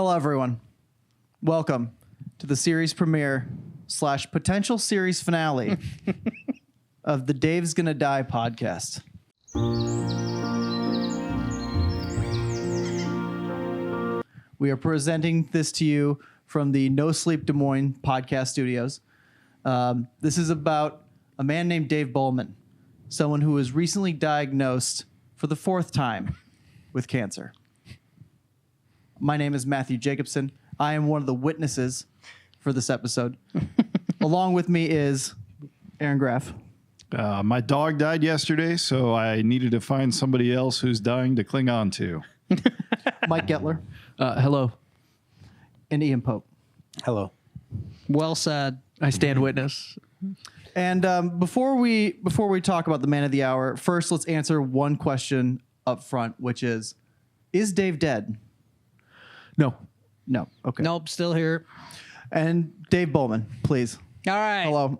Hello, everyone. Welcome to the series premiere / potential series finale of the Dave's Gonna Die podcast. We are presenting this to you from the No Sleep Des Moines podcast studios. This is about a man named Dave Boelman, someone who was recently diagnosed for the 4th time with cancer. My name is Matthew Jacobsen. I am one of the witnesses for this episode. Along with me is Aaron Graff. My dog died yesterday, so I needed to find somebody else who's dying to cling on to. Mike Gettler. Hello. And Ian Pope. Hello. Well said. I stand witness. And before we talk about the man of the hour, first let's answer one question up front, which is Dave dead? No. No. Okay. Nope, still here. And Dave Boelman, please. All right. Hello.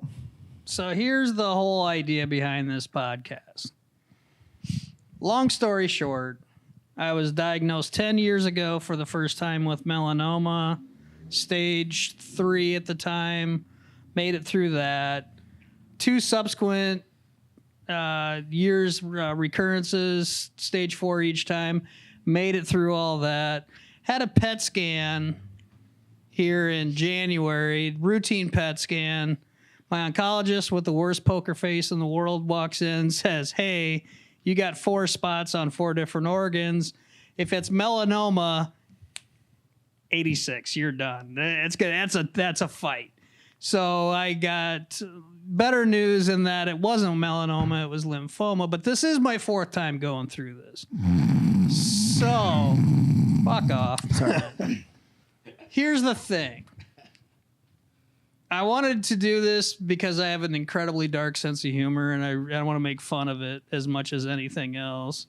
So here's the whole idea behind this podcast. Long story short, I was diagnosed 10 years ago for the first time with melanoma, stage 3 at the time, made it through that. 2 subsequent years recurrences, stage 4 each time, made it through all that. Had a PET scan here in January, routine PET scan. My oncologist with the worst poker face in the world walks in, says, hey, you got 4 spots on 4 different organs. If it's melanoma, 86, you're done. It's good. That's a fight. So I got better news in that it wasn't melanoma, it was lymphoma. But this is my 4th time going through this. So, fuck off. Sorry. Here's the thing. I wanted to do this because I have an incredibly dark sense of humor, and I want to make fun of it as much as anything else.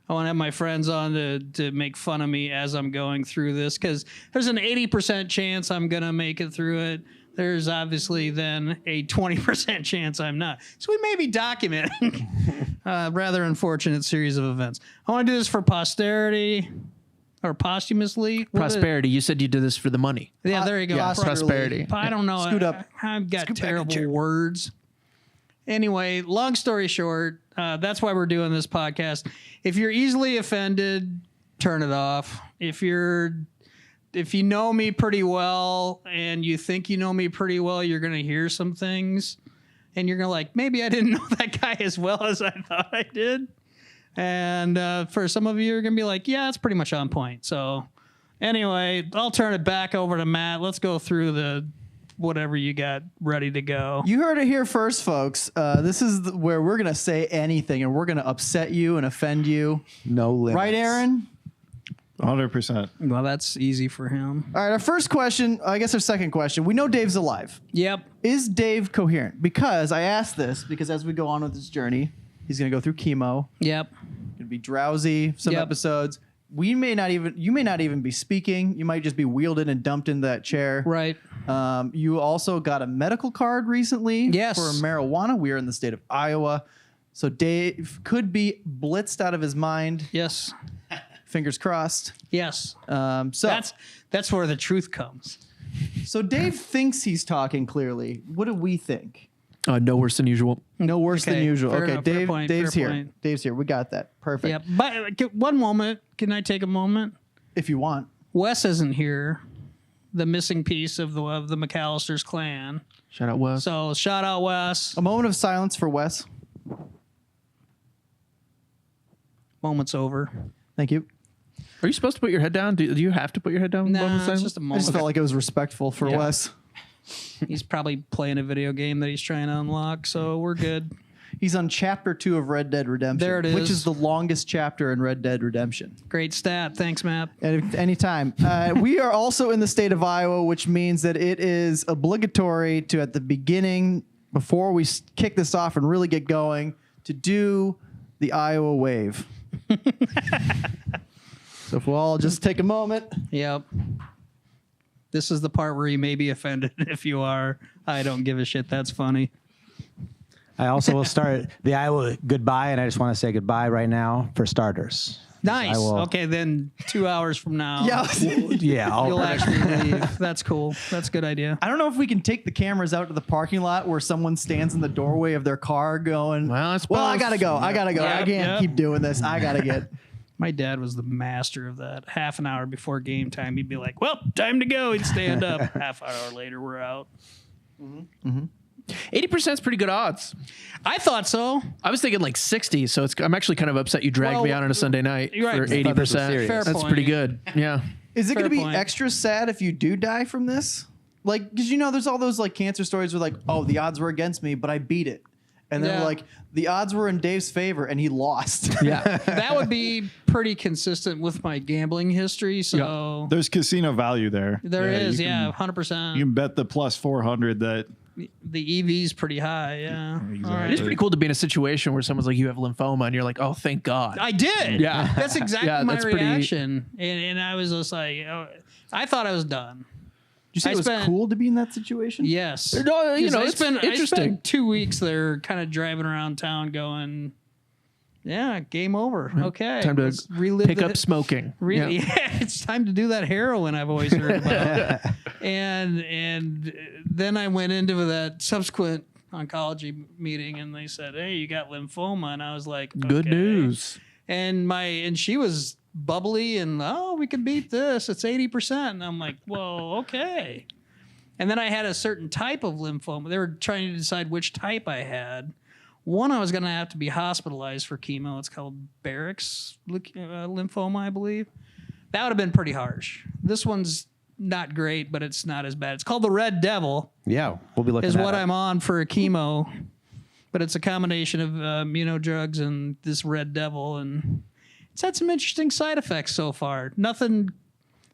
I want to have my friends on to make fun of me as I'm going through this, because there's an 80% chance I'm going to make it through it. There's obviously then a 20% chance I'm not. So we may be documenting a rather unfortunate series of events. I want to do this for posterity. Or posthumously? Prosperity. You said you did this for the money. Yeah, there you go. Yes, prosperity. I don't know. Scoot up. I've got terrible words. Anyway, long story short, that's why we're doing this podcast. If you're easily offended, turn it off. If you know me pretty well and you think you know me pretty well, you're going to hear some things. And you're going to like, maybe I didn't know that guy as well as I thought I did. And for some of you, you're going to be like, yeah, it's pretty much on point. So anyway, I'll turn it back over to Matt. Let's go through the whatever you got ready to go. You heard it here first, folks. This is where we're going to say anything, and we're going to upset you and offend you. No limits. Right, Aaron? 100%. Well, that's easy for him. All right, our first question, I guess our second question. We know Dave's alive. Yep. Is Dave coherent? Because I asked this because as we go on with this journey, he's going to go through chemo. Yep. Going to be drowsy some Yep. episodes. You may not even be speaking. You might just be wheeled in and dumped in that chair. Right. You also got a medical card recently Yes. for marijuana. We are in the state of Iowa. So Dave could be blitzed out of his mind. Yes. Fingers crossed. Yes. So That's where the truth comes. So Dave thinks he's talking clearly. What do we think? No worse than usual. No worse than usual. fair Okay, enough, fair Dave. point, Dave's fair here. point. Dave's here. We got that. Perfect. Yep. But one moment. Can I take a moment? If you want. Wes isn't here. The missing piece of the McAllister's clan. Shout out Wes. So shout out Wes. A moment of silence for Wes. Moment's over. Thank you. Are you supposed to put your head down? Do you have to put your head down? Nah, Bob? it's just a I moment. just felt like it was respectful for Yeah. Wes. He's probably playing a video game that he's trying to unlock, so we're good. He's on chapter 2 of Red Dead Redemption. There it Which is. is the longest chapter in Red Dead Redemption. Great stat. Thanks, Matt. Anytime. We are also in the state of Iowa, which means that it is obligatory to, at the beginning, before we kick this off and really get going, to do the Iowa wave. So if we'll all just take a moment. Yep. This is the part where you may be offended. If you are, I don't give a shit. That's funny. I also will start the Iowa goodbye, and I just want to say goodbye right now for starters. Nice. I will- Okay, then 2 hours from now, Yeah, you'll actually leave. That's cool. That's a good idea. I don't know if we can take the cameras out to the parking lot where someone stands in the doorway of their car going, Well, I I suppose. gotta go. I gotta go. I Yep, can't yep. keep doing this. I gotta get. My dad was the master of that. Half an hour before game time, he'd be like, well, time to go. He'd stand up. Half hour later, we're out. 80% is pretty good odds. I thought so. I was thinking like 60, so I'm actually kind of upset you dragged me Well, out on a Sunday night you're right. for I thought 80%. this was serious. Fair That's point. pretty good. Yeah. Is it Fair going to be point. extra sad if you do die from this? Like, because there's all those like cancer stories where like, oh, the odds were against me, but I beat it. And then Yeah. like the odds were in Dave's favor and he lost. Yeah. That would be pretty consistent with my gambling history. So There's casino value there. there is, you yeah, can- 100%. You can bet the plus 400 that The EV's pretty high, yeah. Exactly. All It is right. pretty cool to be in a situation where someone's like, you have lymphoma, and you're like, oh, thank God. I did. Yeah. That's exactly Yeah, my that's pretty- reaction. And I was just like, oh, I thought I was done. Did you say I it was spent- cool to be in that situation? Yes. No, you know, I it's spent interesting. 2 weeks there kind of driving around town going, yeah, game over. Okay. Time to let's relive pick the- up smoking. Really, Yeah. yeah, it's time to do that heroin I've always heard about. and then I went into that subsequent oncology meeting, and they said, "Hey, you got lymphoma," and I was like, Good "Okay." news. And she was bubbly, and we can beat this. It's 80%, and I'm like, "Well, okay." And then I had a certain type of lymphoma. They were trying to decide which type I had. One, I was going to have to be hospitalized for chemo. It's called Barrett's lymphoma, I believe. That would have been pretty harsh. This one's not great, but it's not as bad. It's called the Red Devil, Yeah, we'll be looking is at what it. I'm on for a chemo. But it's a combination of immunodrugs and this Red Devil. And it's had some interesting side effects so far. Nothing,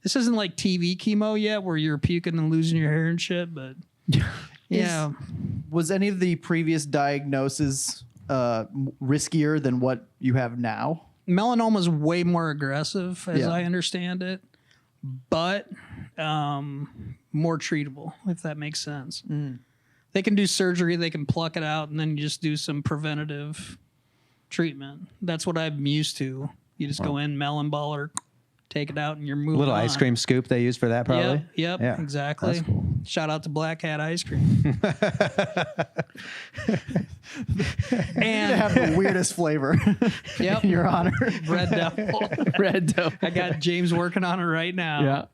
this isn't like TV chemo yet where you're puking and losing your hair and shit, but yeah. Was any of the previous diagnoses riskier than what you have now? Melanoma is way more aggressive, as Yeah. I understand it, but more treatable, if that makes sense. They can do surgery, they can pluck it out, and then you just do some preventative treatment. That's what I'm used to. You just go in, melon baller, take it out, and you're moving Little on. ice cream scoop they use for that, probably. Yep, Yeah, exactly. that's cool. Shout out to Black Hat Ice Cream. They And have the weirdest flavor. Yep. In your honor. Red Devil. Red Devil. I got James working on it right now. Yeah.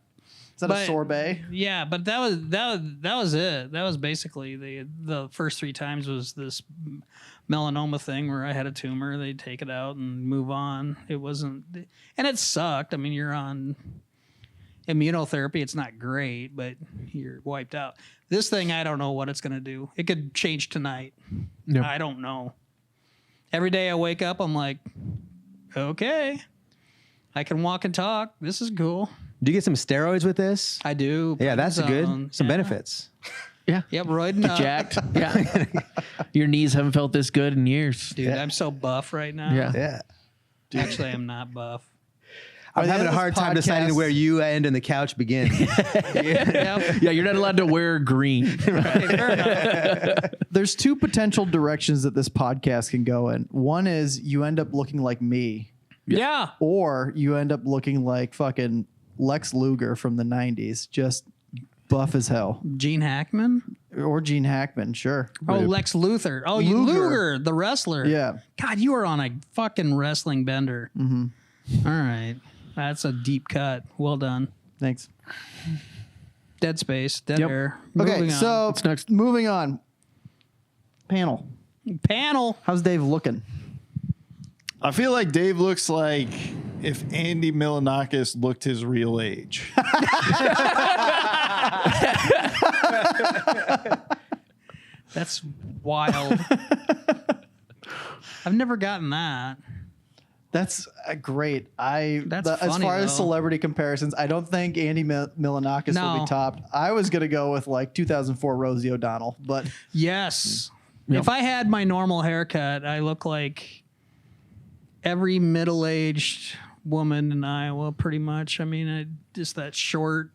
Is that But- a sorbet? Yeah, but that was it. That was basically the first 3 times was this melanoma thing where I had a tumor. They'd take it out and move on. It wasn't, and it sucked. I mean, you're on immunotherapy. It's not great, but you're wiped out. This thing, I don't know what it's gonna do. It could change tonight. Yep. I don't know. Every day I wake up, I'm like, okay, I can walk and talk. This is cool. Do you get some steroids with this? I do. Yeah, that's good. prednisone. Some Yeah. benefits. Yeah. Yep, roiding up. Jacked. Yeah. Your knees haven't felt this good in years. Dude, I'm so buff right now. Yeah. Yeah. Actually, I'm not buff. I'm the having end a of hard this time deciding podcast- where you end and the couch begin. Yep. Yeah, you're not allowed to wear green. Okay, fair enough. There's 2 potential directions that this podcast can go in. One is you end up looking like me, Yeah. or you end up looking like fucking Lex Luger from the 90s, just buff as hell. Gene Hackman? Or Gene Hackman, sure. Oh, Lex Luthor. Oh, you Luger. Luger, the wrestler. Yeah. God, you are on a fucking wrestling bender. Mm-hmm. All right. That's a deep cut. Well done. Thanks. Dead space, dead Yep. air. Okay, Moving on. so What's next? moving on. Panel. Panel. How's Dave looking? I feel like Dave looks like if Andy Milonakis looked his real age. That's wild. I've never gotten that. That's great. That's as funny, far as though. celebrity comparisons, I don't think Andy Milonakis will No. be topped. I was gonna go with like 2004 Rosie O'Donnell, but Yes. Yep. If I had my normal haircut, I look like every middle-aged woman in Iowa, pretty much. I mean, just that short,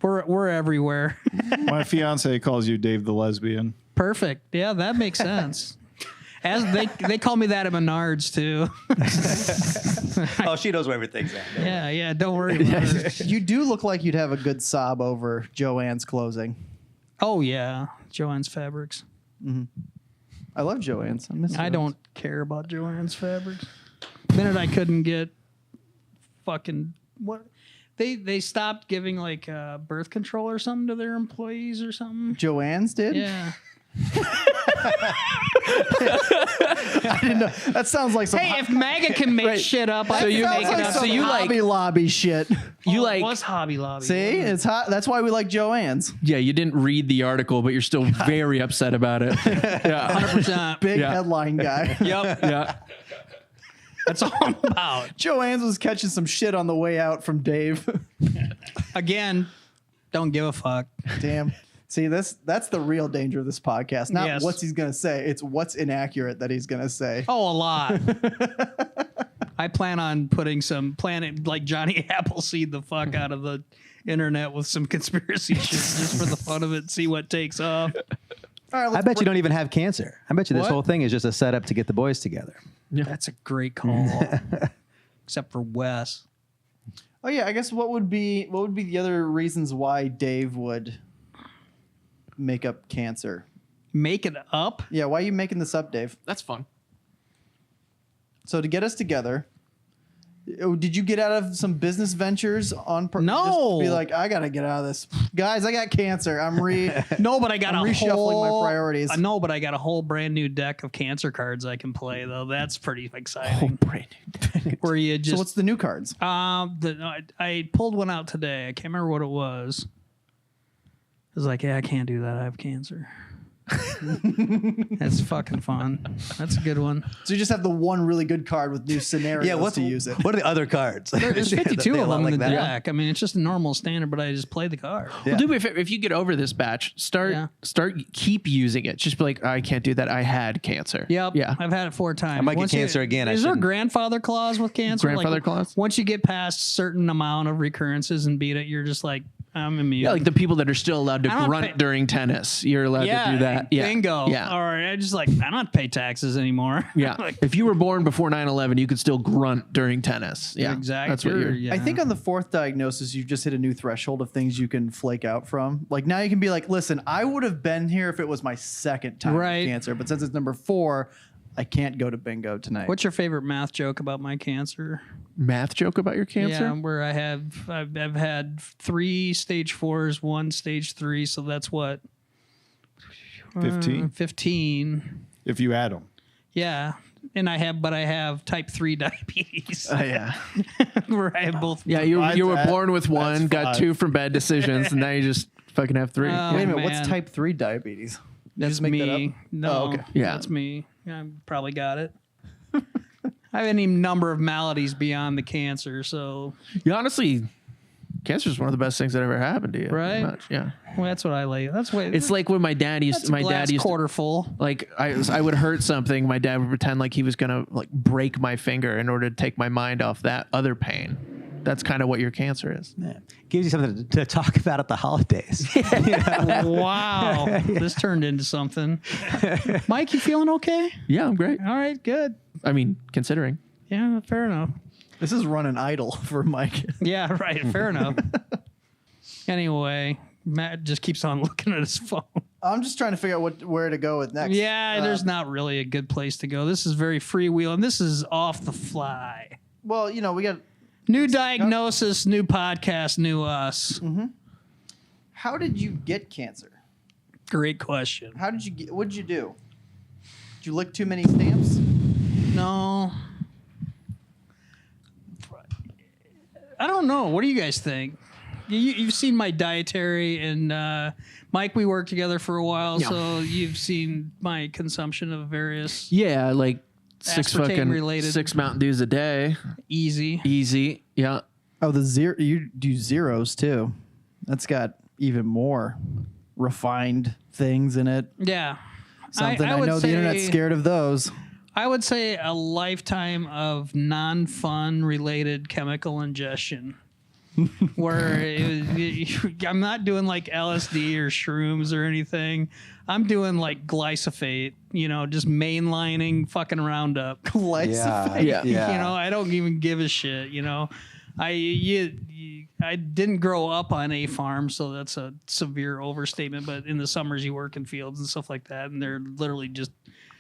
we're everywhere. My fiance calls you Dave the lesbian. Perfect. Yeah, that makes sense. As they call me that at Menards too. Oh, she knows where everything's at. Yeah. Don't worry about it. You do look like you'd have a good sob over Joanne's closing. Oh yeah, Joanne's Fabrics. I love Joanne's. I miss I Joanne's. don't care about Joanne's Fabrics. The minute I couldn't get fucking what. They stopped giving like birth control or something to their employees or something. Joanne's did? Yeah. I didn't know. That sounds like some Hey, if MAGA can make shit up, I So can you make make it it up. up. So some you like- Hobby Lobby shit. You It like, was Hobby Lobby. See, it's hot. That's why we like Joanne's. yeah, you didn't read the article, but you're still very upset about it. Yeah. 100%. Big Yeah. headline guy. Yep. Yeah. That's all I'm about. Joanne's was catching some shit on the way out from Dave. Again, don't give a fuck. Damn. See, that's the real danger of this podcast. Not Yes. what's he's gonna say. It's what's inaccurate that he's gonna say. Oh, a lot. I plan on putting like Johnny Appleseed the fuck out of the internet with some conspiracy shit just for the fun of it, see what takes off. All right, I bet you don't even have cancer. I bet you this What? whole thing is just a setup to get the boys together. That's a great call. Except for Wes. Oh yeah, I guess what would be the other reasons why Dave would make up cancer? Make it up? Yeah, why are you making this up, Dave? That's fun. So to get us together, did you get out of some business ventures on purpose? No. Be like, I gotta get out of this, guys. I got cancer. No, but I got I'm a reshuffling whole, my priorities. No, but I got a whole brand new deck of cancer cards I can play though. That's pretty exciting. Where you just So what's the new cards? I pulled one out today. I can't remember what it was. I was like, yeah, I can't do that. I have cancer. That's fucking fun. That's a good one. So you just have the one really good card with new scenarios to use it. What are the other cards? There's 52 They of a lot them in the that? deck. I mean, it's just a normal standard, but I just play the card. Yeah. Well, dude, if you get over this batch, keep using it. Just be like, I can't do that. I had cancer. Yep. Yeah. I've had it 4 times. I might get cancer again. I Is there a shouldn't. grandfather clause with cancer? Grandfather clause? Once you get past a certain amount of recurrences and beat it, you're just like, I'm immune. Yeah, like the people that are still allowed to I don't grunt pay- during tennis. You're allowed to do that. Yeah. Bingo. Yeah. All right. I just like, I don't pay taxes anymore. Yeah. Like, If you were born before 9/11, you could still grunt during tennis. Yeah. exactly. That's what you're. Yeah. I think on the 4th diagnosis, you've just hit a new threshold of things you can flake out from. Like now you can be like, listen, I would have been here if it was my 2nd time Right. with cancer, but since it's number 4, I can't go to bingo tonight. What's your favorite math joke about my cancer? Math joke about your cancer? Yeah, where I've had 3 stage 4s, 1 stage 3, so that's what 15 15. if you add them. Yeah, and I have type 3 diabetes, Yeah. where I have both. Yeah. You were That- born with one, that's got 5. 2 from bad decisions, and now you just fucking have 3. Oh, Wait a minute, man. what's type 3 diabetes? That's just make that me. up? No, Oh, okay. Yeah. that's me. I probably got it. I have any number of maladies beyond the cancer, so Yeah, honestly, cancer is one of the best things that ever happened to you. pretty Right? much, yeah. well, that's what I like. That's what It's like when my dad used that's glass to, quarter full. like I would hurt something, my dad would pretend like he was gonna like break my finger in order to take my mind off that other pain. That's kind of what your cancer is. Yeah. Gives you something to talk about at the holidays. Wow, this turned into something. Mike, you feeling okay? Yeah, I'm great. All right, good. I mean, considering. Yeah, fair enough. This is running idle for Mike. Yeah, right. Fair enough. Anyway, Matt just keeps on looking at his phone. I'm just trying to figure out where to go with next. Yeah, there's not really a good place to go. This is very freewheel, and this is off the fly. Well, we got. New diagnosis, new podcast, new us. How did you get cancer? Great question. How did you get? What did you do? Did you lick too many stamps? No. I don't know. What do you guys think? You've seen my dietary, and Mike, we worked together for a while, Yeah. so you've seen my consumption of various Yeah, like 6 Aspartame related. 6 Mountain Dews a day. easy. Easy. Yeah. Oh, the zero. You do zeros too. That's got even more refined things in it. Yeah. Something I would know the internet's say- scared of those. I would say a lifetime of non-fun related chemical ingestion. where I'm not doing like LSD or shrooms or anything. I'm doing like glyphosate, just mainlining fucking Roundup. Glyphosate. Yeah. I don't even give a shit, I didn't grow up on a farm, so that's a severe overstatement. But in the summers, you work in fields and stuff like that, and they're literally just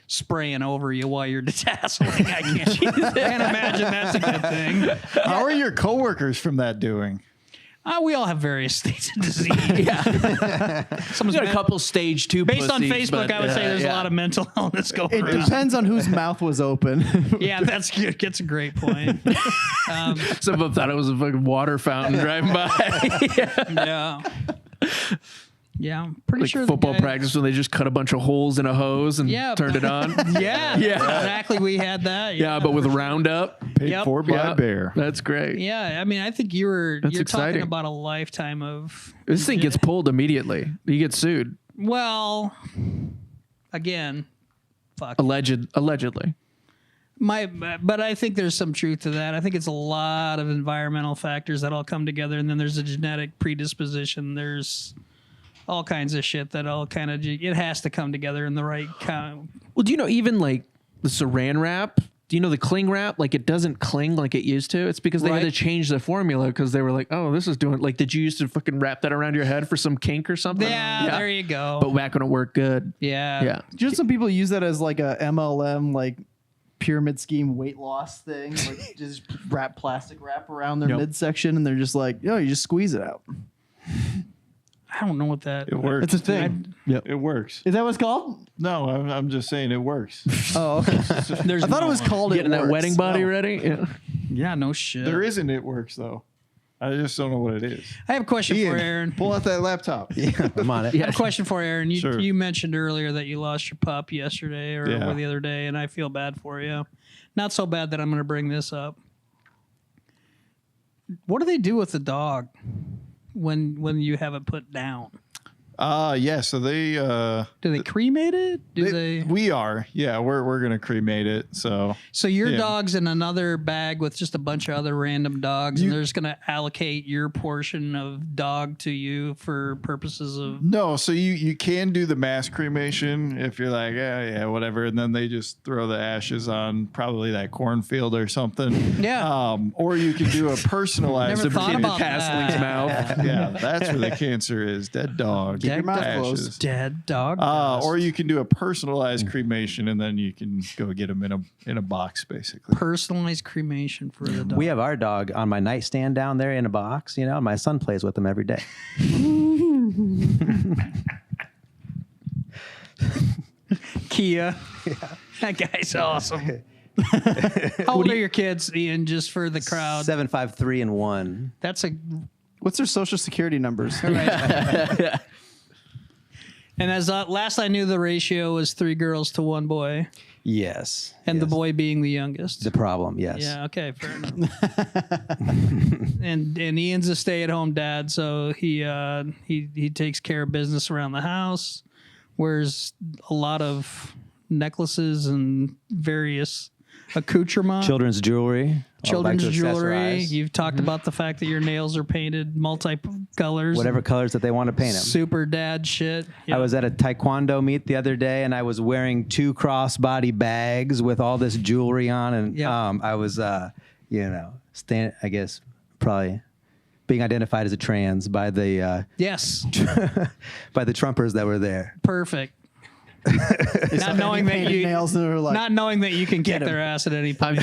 spraying over you while you're detasseling. I can't imagine that's a good thing. How are your coworkers from that doing? We all have various states of disease. Someone's got a couple stage 2 Based on pussies, Facebook, but, I would say there's a lot of mental illness going It around. depends on whose mouth was open. Yeah, that's a great point. Some of them thought it was a fucking water fountain driving by. Yeah, I'm pretty Like sure football the guy, practice when they just cut a bunch of holes in a hose and turned it on. Yeah, exactly. We had that. Yeah, but with Roundup. Paid Yep. for by Yeah, Bear. That's great. Yeah, I mean, I think you're talking exciting. about a lifetime of. This thing gets pulled immediately. You get sued. Well, again, fuck. Allegedly. But I think there's some truth to that. I think it's a lot of environmental factors that all come together, and then there's a genetic predisposition. There's all kinds of shit that all kind of it has to come together in the right kind. Well, do you know even like the saran wrap? Do you know the cling wrap? Like it doesn't cling like it used to. It's because they had to Right. change the formula because they were like, oh, this is doing like, did you used to fucking wrap that around your head for some kink or something? Yeah, there you go. But back when it worked good. Yeah. Yeah. Just some people use that as like a MLM, like pyramid scheme weight loss thing. Like just wrap plastic wrap around their Yep. midsection, and they're just like, you just squeeze it out. I don't know what that. It works. It's a thing. It works. Is that what it's called? No, I'm just saying it works. Oh, okay. There's I thought it was called Getting It that Works. wedding body Oh. ready? Yeah. Yeah, no shit. There isn't it works though. I just don't know what it is. I have a question for Ian, Aaron. pull out that laptop. I'm on it. I have a question for Aaron. Sure. You mentioned earlier that you lost your pup yesterday or Yeah. the other day, and I feel bad for you. Not so bad that I'm going to bring this up. What do they do with the dog when you have it put down? Yeah. So they Do they cremate it? Do they? we are. Yeah, we're gonna cremate it. So So your yeah. dog's in another bag with just a bunch of other random dogs, and they're just going to allocate your portion of dog to you for purposes of. no, so you can do the mass cremation if you're like, yeah, whatever, and then they just throw the ashes on probably that cornfield or something. Yeah. Or you can do a personalized. Never thought about Casling's that. mouth. Yeah, that's where the cancer is. Dead dog. Keep your mouth ashes. closed. Dead dog. Or you can do a personalized cremation, and then you can go get them in a box, basically. Personalized cremation for the dog. We have our dog on my nightstand down there in a box. My son plays with him every day. Kia. That guy's awesome. How old are your kids, Ian? Just for the crowd. 7, 5, 3, and 1. That's a What's their social security numbers? right. And as last I knew, the ratio was 3 girls to 1 boy, Yes. and the yes. boy being the youngest. The problem, yes. Yeah. Okay. Fair enough. and Ian's a stay-at-home dad, so he takes care of business around the house, wears a lot of necklaces and various accoutrements. Children's jewelry. Children's like to jewelry. accessorize. You've talked about the fact that your nails are painted multi-colors. Whatever colors that they want to paint them. Super dad shit. I was at a taekwondo meet the other day, and I was wearing 2 crossbody bags with all this jewelry on, and Yeah. I was, I guess, probably being identified as a trans by the Yes. by the Trumpers that were there. Perfect. Not knowing that Painted you nails that are like, not knowing that you can kick their ass at any point.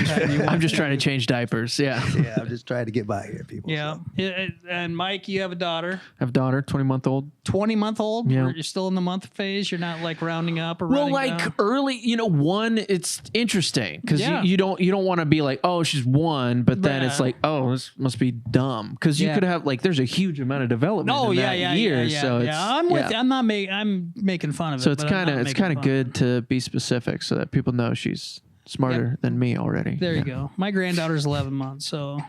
I'm just trying to change diapers. Yeah. I Yeah, I'm just trying to get by here, people. Yeah. so. Yeah. And Mike, you have a daughter, have a daughter, 20-month-old. 20-month-old. Yeah. You're still in the month phase. You're not like rounding up or Well, rounding like down. early, one, it's interesting because Yeah. you don't want to be like, oh, she's 1, but then it's Yeah. like, oh, this must be dumb because you Yeah. could have like, there's a huge amount of development. Oh in yeah, that yeah, year, yeah, so yeah. it's, I'm with. yeah. I'm making fun of it. So it's but I'm kind of not it's making kind fun of good to be specific so that people know she's smarter than me already. There you go. My granddaughter's 11 months, so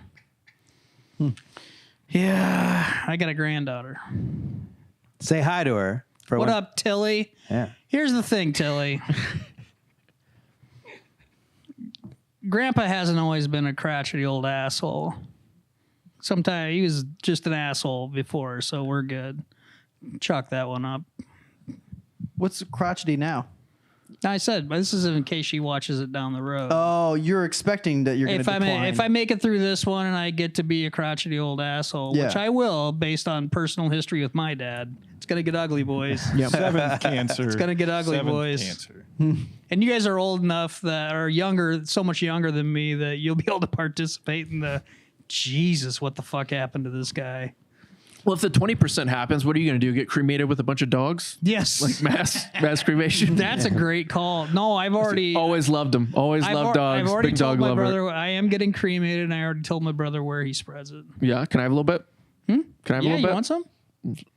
yeah, I got a granddaughter. Say hi to her. For What when- up, Tilly? Yeah. Here's the thing, Tilly. Grandpa hasn't always been a crotchety old asshole. Sometimes he was just an asshole before, so we're good. Chalk that one up. What's crotchety now? I said, but this is in case she watches it down the road. Oh, you're expecting that you're going to decline. If I make it through this one and I get to be a crotchety old asshole, which I will, based on personal history with my dad, it's gonna get ugly, boys. Seventh cancer. It's gonna get ugly, Seventh boys. Cancer. And you guys are old enough that are younger, so much younger than me, that you'll be able to participate in the Jesus, what the fuck happened to this guy? Well, if the 20% happens, what are you going to do? Get cremated with a bunch of dogs? Yes. Like mass cremation? That's a great call. No, I've already Always loved them. Always loved dogs. I've already Big told dog my lover. brother I am getting cremated, and I already told my brother where he spreads it. Yeah. Can I have a little bit? Can I have a Yeah, little you bit? want some?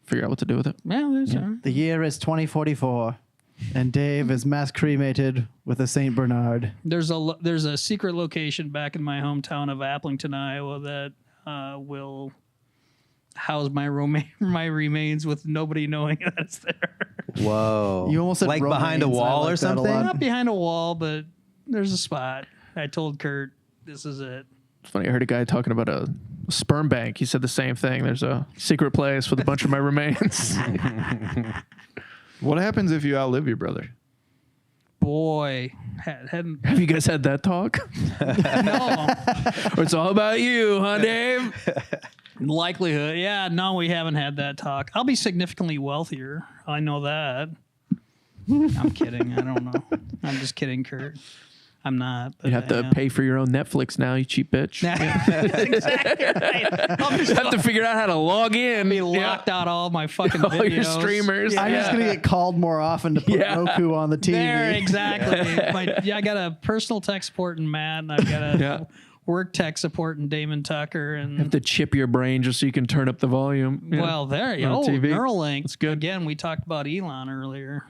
Figure out what to do with it. Yeah, there's The year is 2044, and Dave is mass cremated with a Saint Bernard. There's a secret location back in my hometown of Applington, Iowa, that will house my remains with nobody knowing that it's there. Whoa. You almost said like behind a romaines. I wall like or that a something? lot. Not behind a wall, but there's a spot. I told Kurt, this is it. It's funny. I heard a guy talking about a sperm bank. He said the same thing. There's a secret place with a bunch of my remains. What happens if you outlive your brother? Boy, hadn't Have you guys had that talk? no Or it's all about you, huh, Dave? likelihood. Yeah, no, we haven't had that talk. I'll be significantly wealthier. I know that. I'm kidding. I don't know. I'm just kidding, Kurt. I'm not. But You have to pay for your own Netflix now, you cheap bitch. That's exactly right. I'll You just have to figure out how to log in. be locked out all my fucking All videos. your streamers. I'm just going to get called more often to put Yeah. Roku on the TV. There, exactly. I got a personal tech support in Matt, and I've got a work tech support in Damon Tucker, and You have to chip your brain just so you can turn up the volume. Yeah. well, there you On go. TV. Neuralink. That's good. Again, we talked about Elon earlier.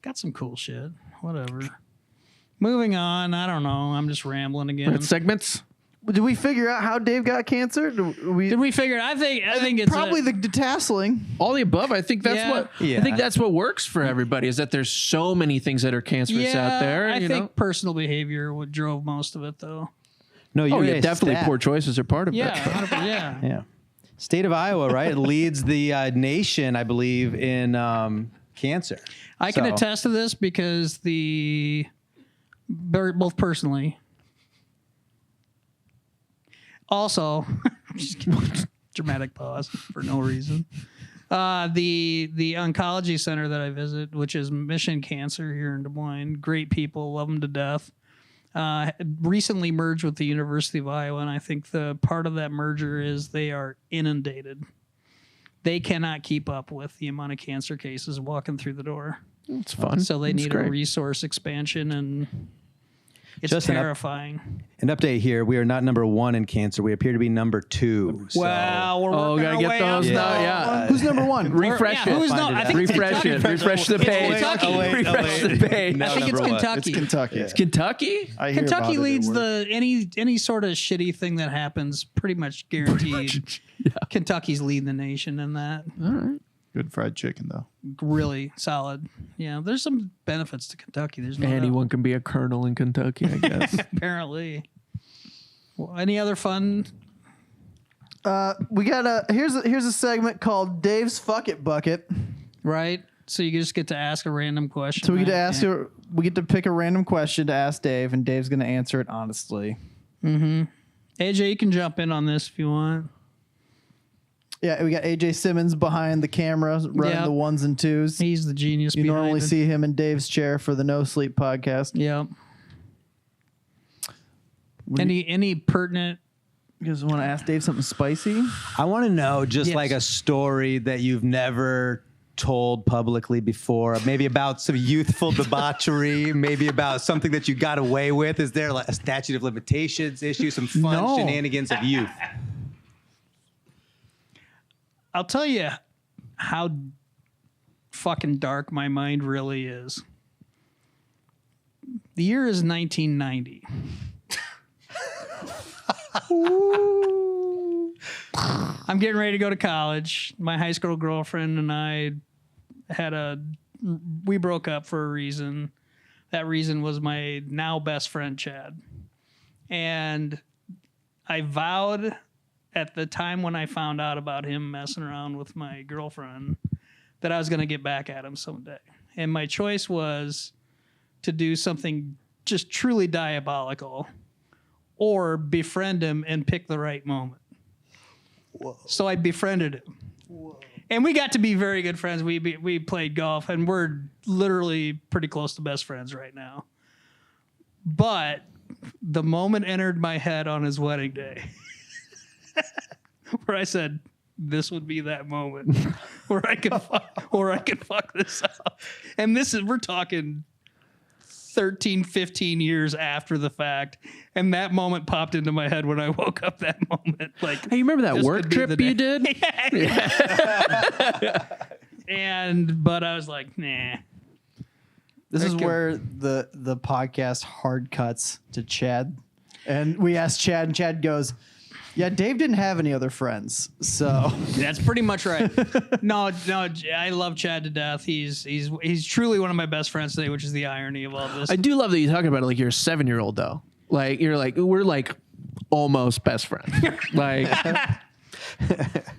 Got some cool shit. Whatever. Moving on. I don't know. I'm just rambling again. Right, segments. Did we figure out how Dave got cancer? Did we figure? I think it's probably the detasseling. All the above. I think that's Yeah. what. Yeah. I think that's what works for everybody. Is that there's so many things that are cancerous out there. I you think know? personal behavior would drove most of it, though. No, you're Oh yeah, a definitely. stat. Poor choices are part of Yeah, that. 100%, yeah. Yeah. State of Iowa, right? It leads the nation, I believe, in cancer. I can So- attest to this because both personally. Also, just kidding. Dramatic pause for no reason. The oncology center that I visit, which is Mission Cancer here in Des Moines, great people, love them to death. Recently merged with the University of Iowa, and I think the part of that merger is they are inundated. They cannot keep up with the amount of cancer cases walking through the door. It's fun. So they It's need great. a resource expansion, and it's Just terrifying. An update here. We are not number one in cancer. We appear to be number 2. So Wow, we're Oh, working gotta our get way those up. now. Yeah. Who's number one? Refresh Yeah, it. who's Find no- it I think out. it's Refresh Kentucky. it. Refresh the It's page. Kentucky. Refresh the page. Now I think it's number one. Kentucky. It's Kentucky. It's Kentucky. I hear Kentucky about it at leads work. the any sort of shitty thing that happens, pretty much guaranteed. Kentucky's leading the nation in that. All right. Good fried chicken though. Really solid. Yeah, there's some benefits to Kentucky. There's no doubt. Anyone can be a colonel in Kentucky, I guess. Apparently. Well, any other fun? We got here's a segment called Dave's Fuck It Bucket. Right. So you just get to ask a random question. So we get to right? ask Yeah. we get to pick a random question to ask Dave, and Dave's going to answer it honestly. AJ, you can jump in on this if you want. Yeah, we got AJ Simmons behind the camera running Yep. the ones and twos. He's the genius You behind normally it. see him in Dave's chair for the No Sleep podcast. Yep. Any pertinent? You guys want to ask Dave something spicy? I want to know just Yes. like a story that you've never told publicly before, maybe about some youthful debauchery, maybe about something that you got away with. Is there like a statute of limitations issue, some fun No. shenanigans of youth? I'll tell you how fucking dark my mind really is. The year is 1990. I'm getting ready to go to college. My high school girlfriend and I we broke up for a reason. That reason was my now best friend, Chad. And I vowed at the time when I found out about him messing around with my girlfriend that I was going to get back at him someday. And my choice was to do something just truly diabolical or befriend him and pick the right moment. Whoa. So I befriended him. Whoa. And we got to be very good friends. We played golf, and we're literally pretty close to best friends right now. But the moment entered my head on his wedding day where I said, this would be that moment where I could fuck this up. And we're talking 13, 15 years after the fact. And that moment popped into my head when I woke up that moment. Like, hey, you remember that work trip you did? But I was like, nah. This is where the podcast hard cuts to Chad. And we asked Chad, and Chad goes, yeah, Dave didn't have any other friends, so that's pretty much right. No, I love Chad to death. He's truly one of my best friends today, which is the irony of all this. I do love that you talk about it like you're a 7-year-old though. Like you're like we're like almost best friends. Like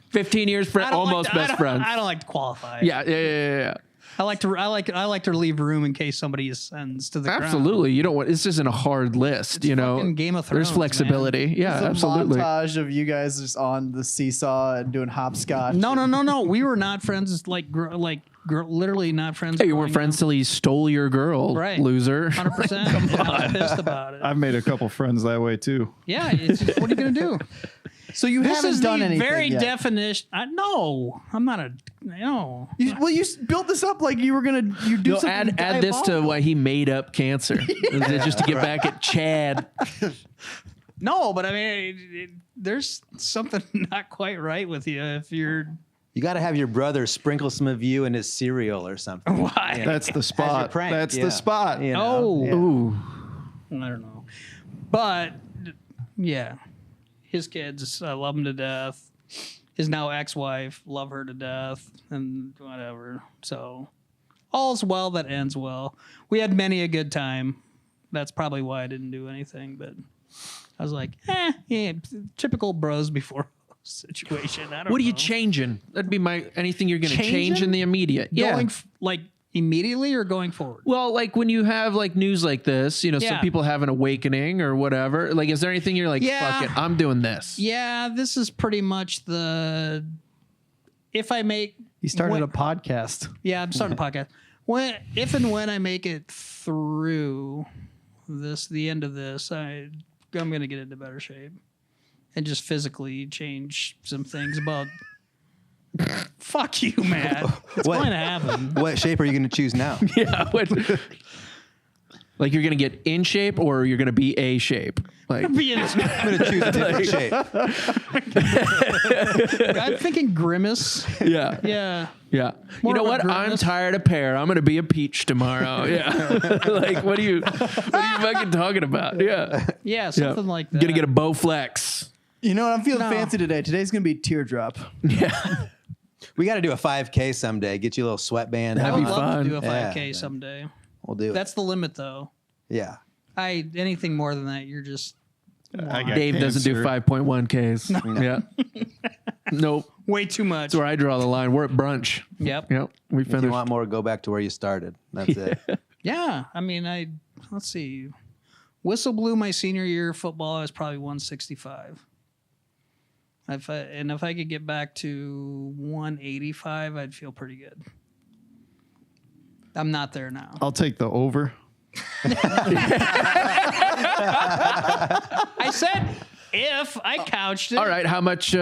15 years friend, almost best friends. I don't like to qualify. Yeah. I like to leave room in case somebody sends to the ground. Absolutely. You don't want this isn't a hard list, it's you know. Fucking Game of Thrones, there's flexibility. Man. Yeah, it's a absolutely. montage of you guys just on the seesaw and doing hopscotch. No. We were not friends. Literally not friends. Hey, you weren't friends till he stole your girl, right? Loser. 100%. I'm pissed about it. I've made a couple friends that way too. Yeah. What are you gonna do? So you haven't done anything very yet. definition. No, I'm not a no. You built this up like you were gonna do something. Add this to why he made up cancer, just to get back at Chad. No, but I mean, there's something not quite right with you if you're. You got to have your brother sprinkle some of you in his cereal or something. Why? Yeah. That's the spot. Prank, That's the spot. You know? Ooh. I don't know, but yeah, his kids, I love them to death. His now ex-wife, love her to death, and whatever. So all's well that ends well. We had many a good time. That's probably why I didn't do anything, but I was like, yeah, typical bros before situation. I don't know. What are you changing? That'd be anything you're going to change in the immediate. Yeah. Going like immediately or going forward? Well, like when you have like news like this, you know, some people have an awakening or whatever. Like, is there anything you're like, fuck it, I'm doing this? Yeah, this is pretty much if I make. You started a podcast. Yeah, I'm starting a podcast. If and when I make it through the end of this, I'm going to get into better shape and just physically change some things about. Fuck you, man. It's going to happen. What shape are you going to choose now? Yeah. Like you're going to get in shape or you're going to be A shape? Like I'm going to choose a different shape. I'm thinking grimace. Yeah. Yeah. Yeah. You know what? I'm tired of pear. I'm going to be a peach tomorrow. Yeah. Like, what are you fucking talking about? Yeah. Yeah, something like that. Going to get a Bowflex. You know what? I'm feeling fancy today. Today's going to be teardrop. Yeah. We got to do a 5K someday. Get you a little sweatband. That'd I be would love fun. to do a 5K Yeah. someday. We'll do That's the limit, though. it. Yeah. Anything more than that, you're just I got Dave doesn't do cancer. 5.1Ks. Yeah. Nope. way too much. That's where I draw the line. We're at brunch. Yep. Yep. We If you finished. want more, go back to where you started. That's it. Yeah. I mean, let's see. Whistle blew my senior year of football. I was probably 165. If I could get back to 185, I'd feel pretty good. I'm not there now. I'll take the over. I said if I couched it. All right. How much you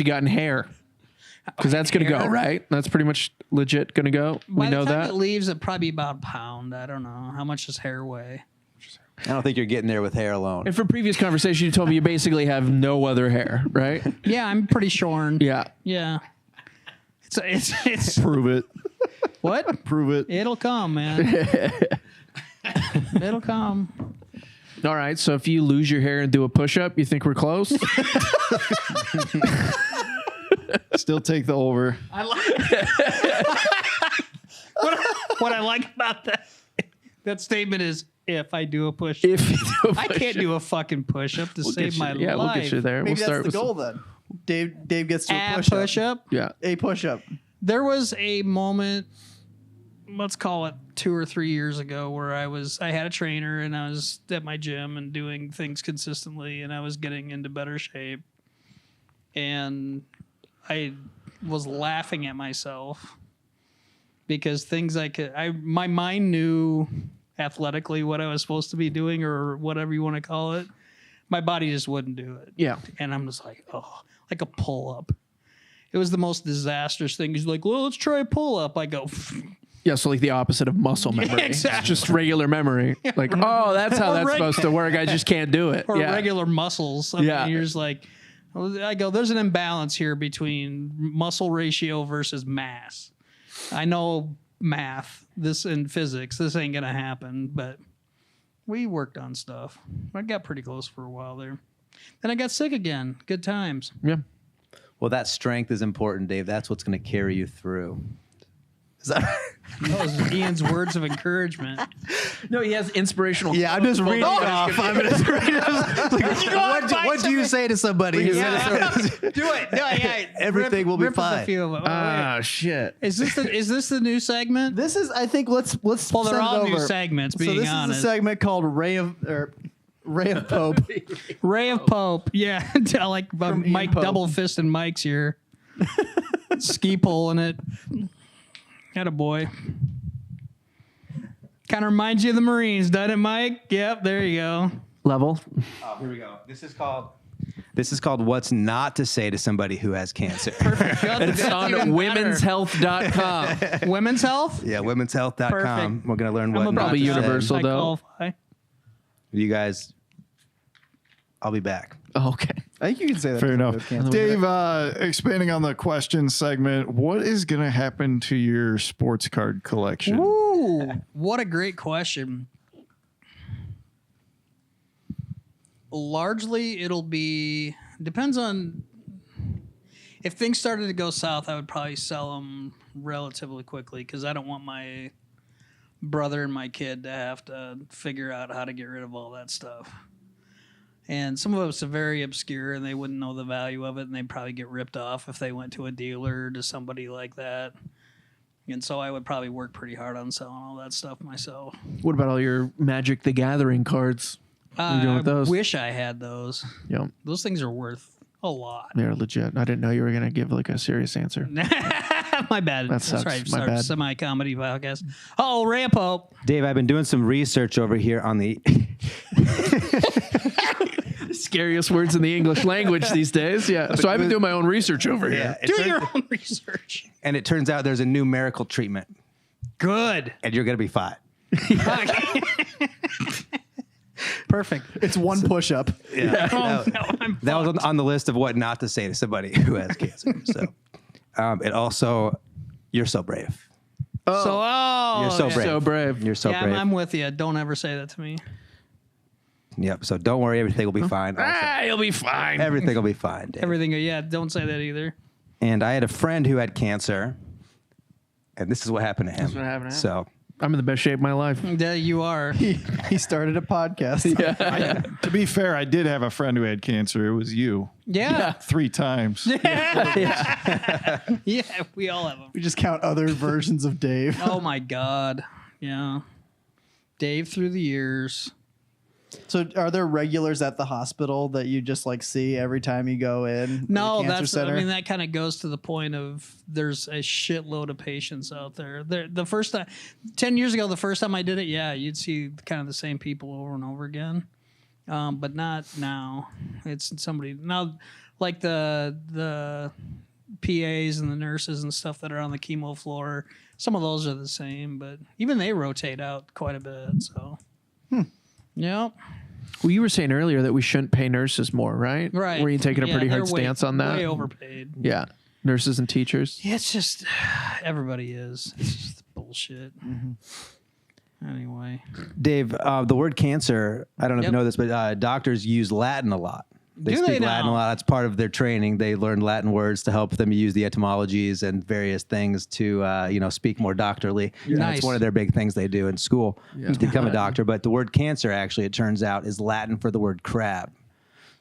got in hair? Because that's going to go, Hair? right? That's pretty much legit going to go. By We know the time that. it leaves, it'd probably be about a pound. I don't know. How much does hair weigh? I don't think you're getting there with hair alone. And for previous conversation, you told me you basically have no other hair, right? Yeah, I'm pretty shorn. Yeah. Yeah. It's Prove it. what? Prove it. It'll come, man. It'll come. All right. So if you lose your hair and do a push-up, you think we're close? Still take the over. I like what I like about that statement is if I do a push-up. If you do a I can't do a fucking push-up to save my life. Yeah, we'll get you there. Maybe we'll start that's the with goal then. Dave gets to a push-up. Push-up. Yeah. A push-up. There was a moment, let's call it 2 or 3 years ago, where I had a trainer and I was at my gym and doing things consistently, and I was getting into better shape. And I was laughing at myself because things my mind knew athletically what I was supposed to be doing or whatever you want to call it. My body just wouldn't do it. Yeah. And I'm just like, oh, like a pull-up. It was the most disastrous thing. He's like, well, let's try a pull-up. I go, Yeah, so like the opposite of muscle memory. exactly. It's just regular memory. Like, oh, that's how that's supposed to work. I just can't do it. or Yeah. regular muscles. Yeah. You're just like, I go, there's an imbalance here between muscle ratio versus mass. I know math, this in physics, this ain't going to happen, but we worked on stuff. I got pretty close for a while there. Then I got sick again. Good times. Yeah. Well, that strength is important, Dave. That's what's going to carry you through. Is that Those Ian's words of encouragement. No, he has inspirational. Yeah, I'm just reading off. I'm just reading off. What do you say to somebody? Do it. Yeah. Everything will be rip fine. A few of them. Ah, shit. Is this the new segment? This is, I think, let's Well, they're send it all new over. segments. So Being this honest, is a segment called Ray of Pope. Ray of Pope. Yeah, I like From Ian Mike Pope. double fisting Mike's here. Ski pulling it. Had a boy. Kind of reminds you of the Marines, doesn't it, Mike? Yep, there you go. Level. Oh, here we go. This is called what's not to say to somebody who has cancer. It's on womenshealth.com. Women's Health. Yeah, womenshealth.com. Perfect. We're going to learn I'm what about not Probably to say. universal. I though. qualify. You guys, I'll be back. Okay. I think you can say that. Fair to enough. somebody with cancer. Dave, expanding on the question segment, what is going to happen to your sports card collection? Ooh, what a great question. Largely, it'll be depends on if things started to go south. I would probably sell them relatively quickly because I don't want my brother and my kid to have to figure out how to get rid of all that stuff. And some of it's very obscure, and they wouldn't know the value of it, and they'd probably get ripped off if they went to a dealer or to somebody like that. And so I would probably work pretty hard on selling all that stuff myself. What about all your Magic the Gathering cards? What are you doing with those? I wish I had those. Yeah, Those things are worth a lot. they're legit. I didn't know you were going to give like a serious answer. My bad. That sucks. That's My right. bad. Semi-comedy podcast. Oh, Ray of Pope. Dave, I've been doing some research over here on the Scariest words in the English language these days. Yeah. So I've been doing my own research over here. Do your own research. and it turns out there's a new miracle treatment, Good. and you're going to be fine. Perfect. It's one push-up. Yeah. Oh, no, I'm That was fucked. on the list of what not to say to somebody who has cancer. So, it also, you're so brave. You're so yeah. brave. So brave. You're so Yeah, brave. I'm with you. Don't ever say that to me. Yep. So don't worry, everything will be fine. Also, You'll be fine. everything will be fine, Dave. Everything. Yeah, don't say that either. And I had a friend who had cancer, and this is what happened to him. what happened to him. So I'm in the best shape of my life. Yeah, you are. He started a podcast. To be fair, I did have a friend who had cancer. It was you. Yeah. 3 times. Yeah, we all have them. We just count other versions of Dave. Oh, my God. Yeah. Dave through the years. So are there regulars at the hospital that you just like see every time you go in? No, the cancer center? I mean, that kind of goes to the point of there's a shitload of patients out there. The first time, 10 years ago, the first time I did it, yeah, you'd see kind of the same people over and over again. But not now. It's somebody now, like the PAs and the nurses and stuff that are on the chemo floor. Some of those are the same, but even they rotate out quite a bit. So, Yep. Well, you were saying earlier that we shouldn't pay nurses more, right? Right. Were you taking a Yeah, pretty they're hard stance on that? Way overpaid. Yeah. Nurses and teachers. Yeah, it's just everybody is. It's just bullshit. Anyway. Dave, the word cancer, I don't know if you Yep. know this, but doctors use Latin a lot. They Do speak they Latin now? a lot. It's part of their training. They learn Latin words to help them use the etymologies and various things to, speak more doctorly. And Nice. it's one of their big things they do in school to become a doctor. But the word cancer, actually, it turns out, is Latin for the word crab.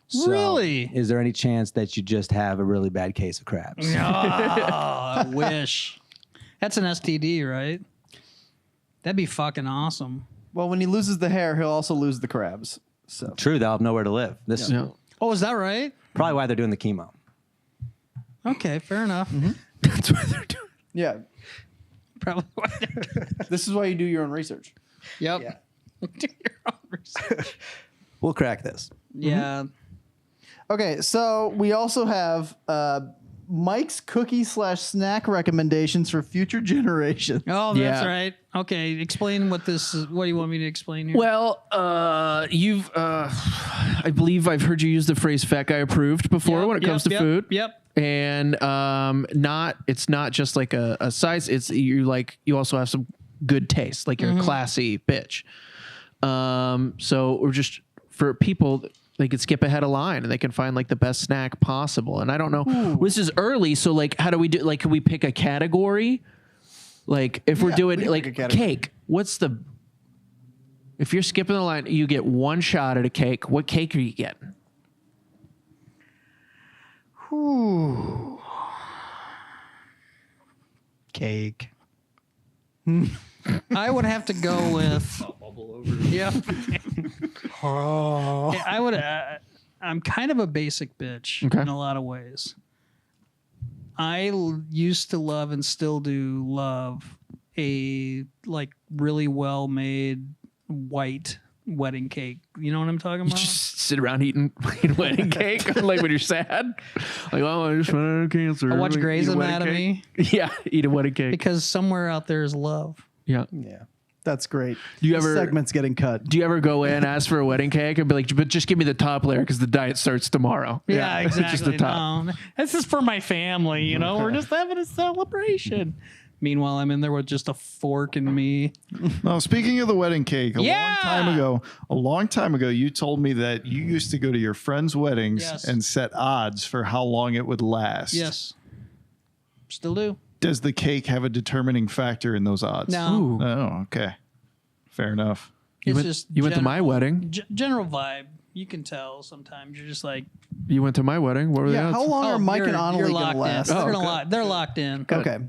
So, Really? is there any chance that you just have a really bad case of crabs? Oh, I wish. That's an STD, right? That'd be fucking awesome. Well, when he loses the hair, he'll also lose the crabs. So True, they'll have nowhere to live. This is Yeah. Oh, is that right? probably why they're doing the chemo. Okay, fair enough. That's what they're doing. yeah, Probably. this is why you do your own research. Yep. Yeah. Do your own research. We'll crack this. Yeah. Okay, so we also have Mike's cookie/snack recommendations for future generations. Oh, that's Yeah. right. Okay, explain what this is. What do you want me to explain here? Well, I believe I've heard you use the phrase "fat guy approved" before when it comes to food. Yep. And it's not just like a size. It's you also have some good taste. Like you're a classy bitch. So we're just for people. They could skip ahead a line and they can find like the best snack possible. And I don't know. This is early, so like, how do we do? Like, can we pick a category? Like, if we're doing we can like pick a category. cake, if you're skipping the line, you get one shot at a cake. What cake are you getting? Cake. I would have to go with. Yep. Yeah, I would. I'm kind of a basic bitch Okay. in a lot of ways. I used to love and still do love a like really well made white wedding cake. You know what I'm talking You about? just sit around eating wedding cake, like when you're sad. Like, oh, I just found out I have cancer. I watch Eat Grey's a wedding Anatomy cake. Yeah, eat a wedding cake. because somewhere out there is love. Yeah. Yeah, that's great. Do you This ever- segment's getting cut? Do you ever go in, ask for a wedding cake, and be like, but just give me the top layer because the diet starts tomorrow? Yeah, It's exactly. just the top. No, this is for my family. You know, we're just having a celebration. Meanwhile, I'm in there with just a fork and me. Well, speaking of the wedding cake, a Yeah. long time ago, you told me that you used to go to your friends' weddings Yes. and set odds for how long it would last. Yes, still do. Does the cake have a determining factor in those odds? No, Ooh. Oh, okay. Fair enough. You it's went, just you went to my general- wedding. General vibe. You can tell sometimes. You're just like, You went to my wedding. What were the Yeah, odds? how long are Mike and you're Annalie locked going to last? in. Oh, They're, gonna okay. they're locked in. Okay.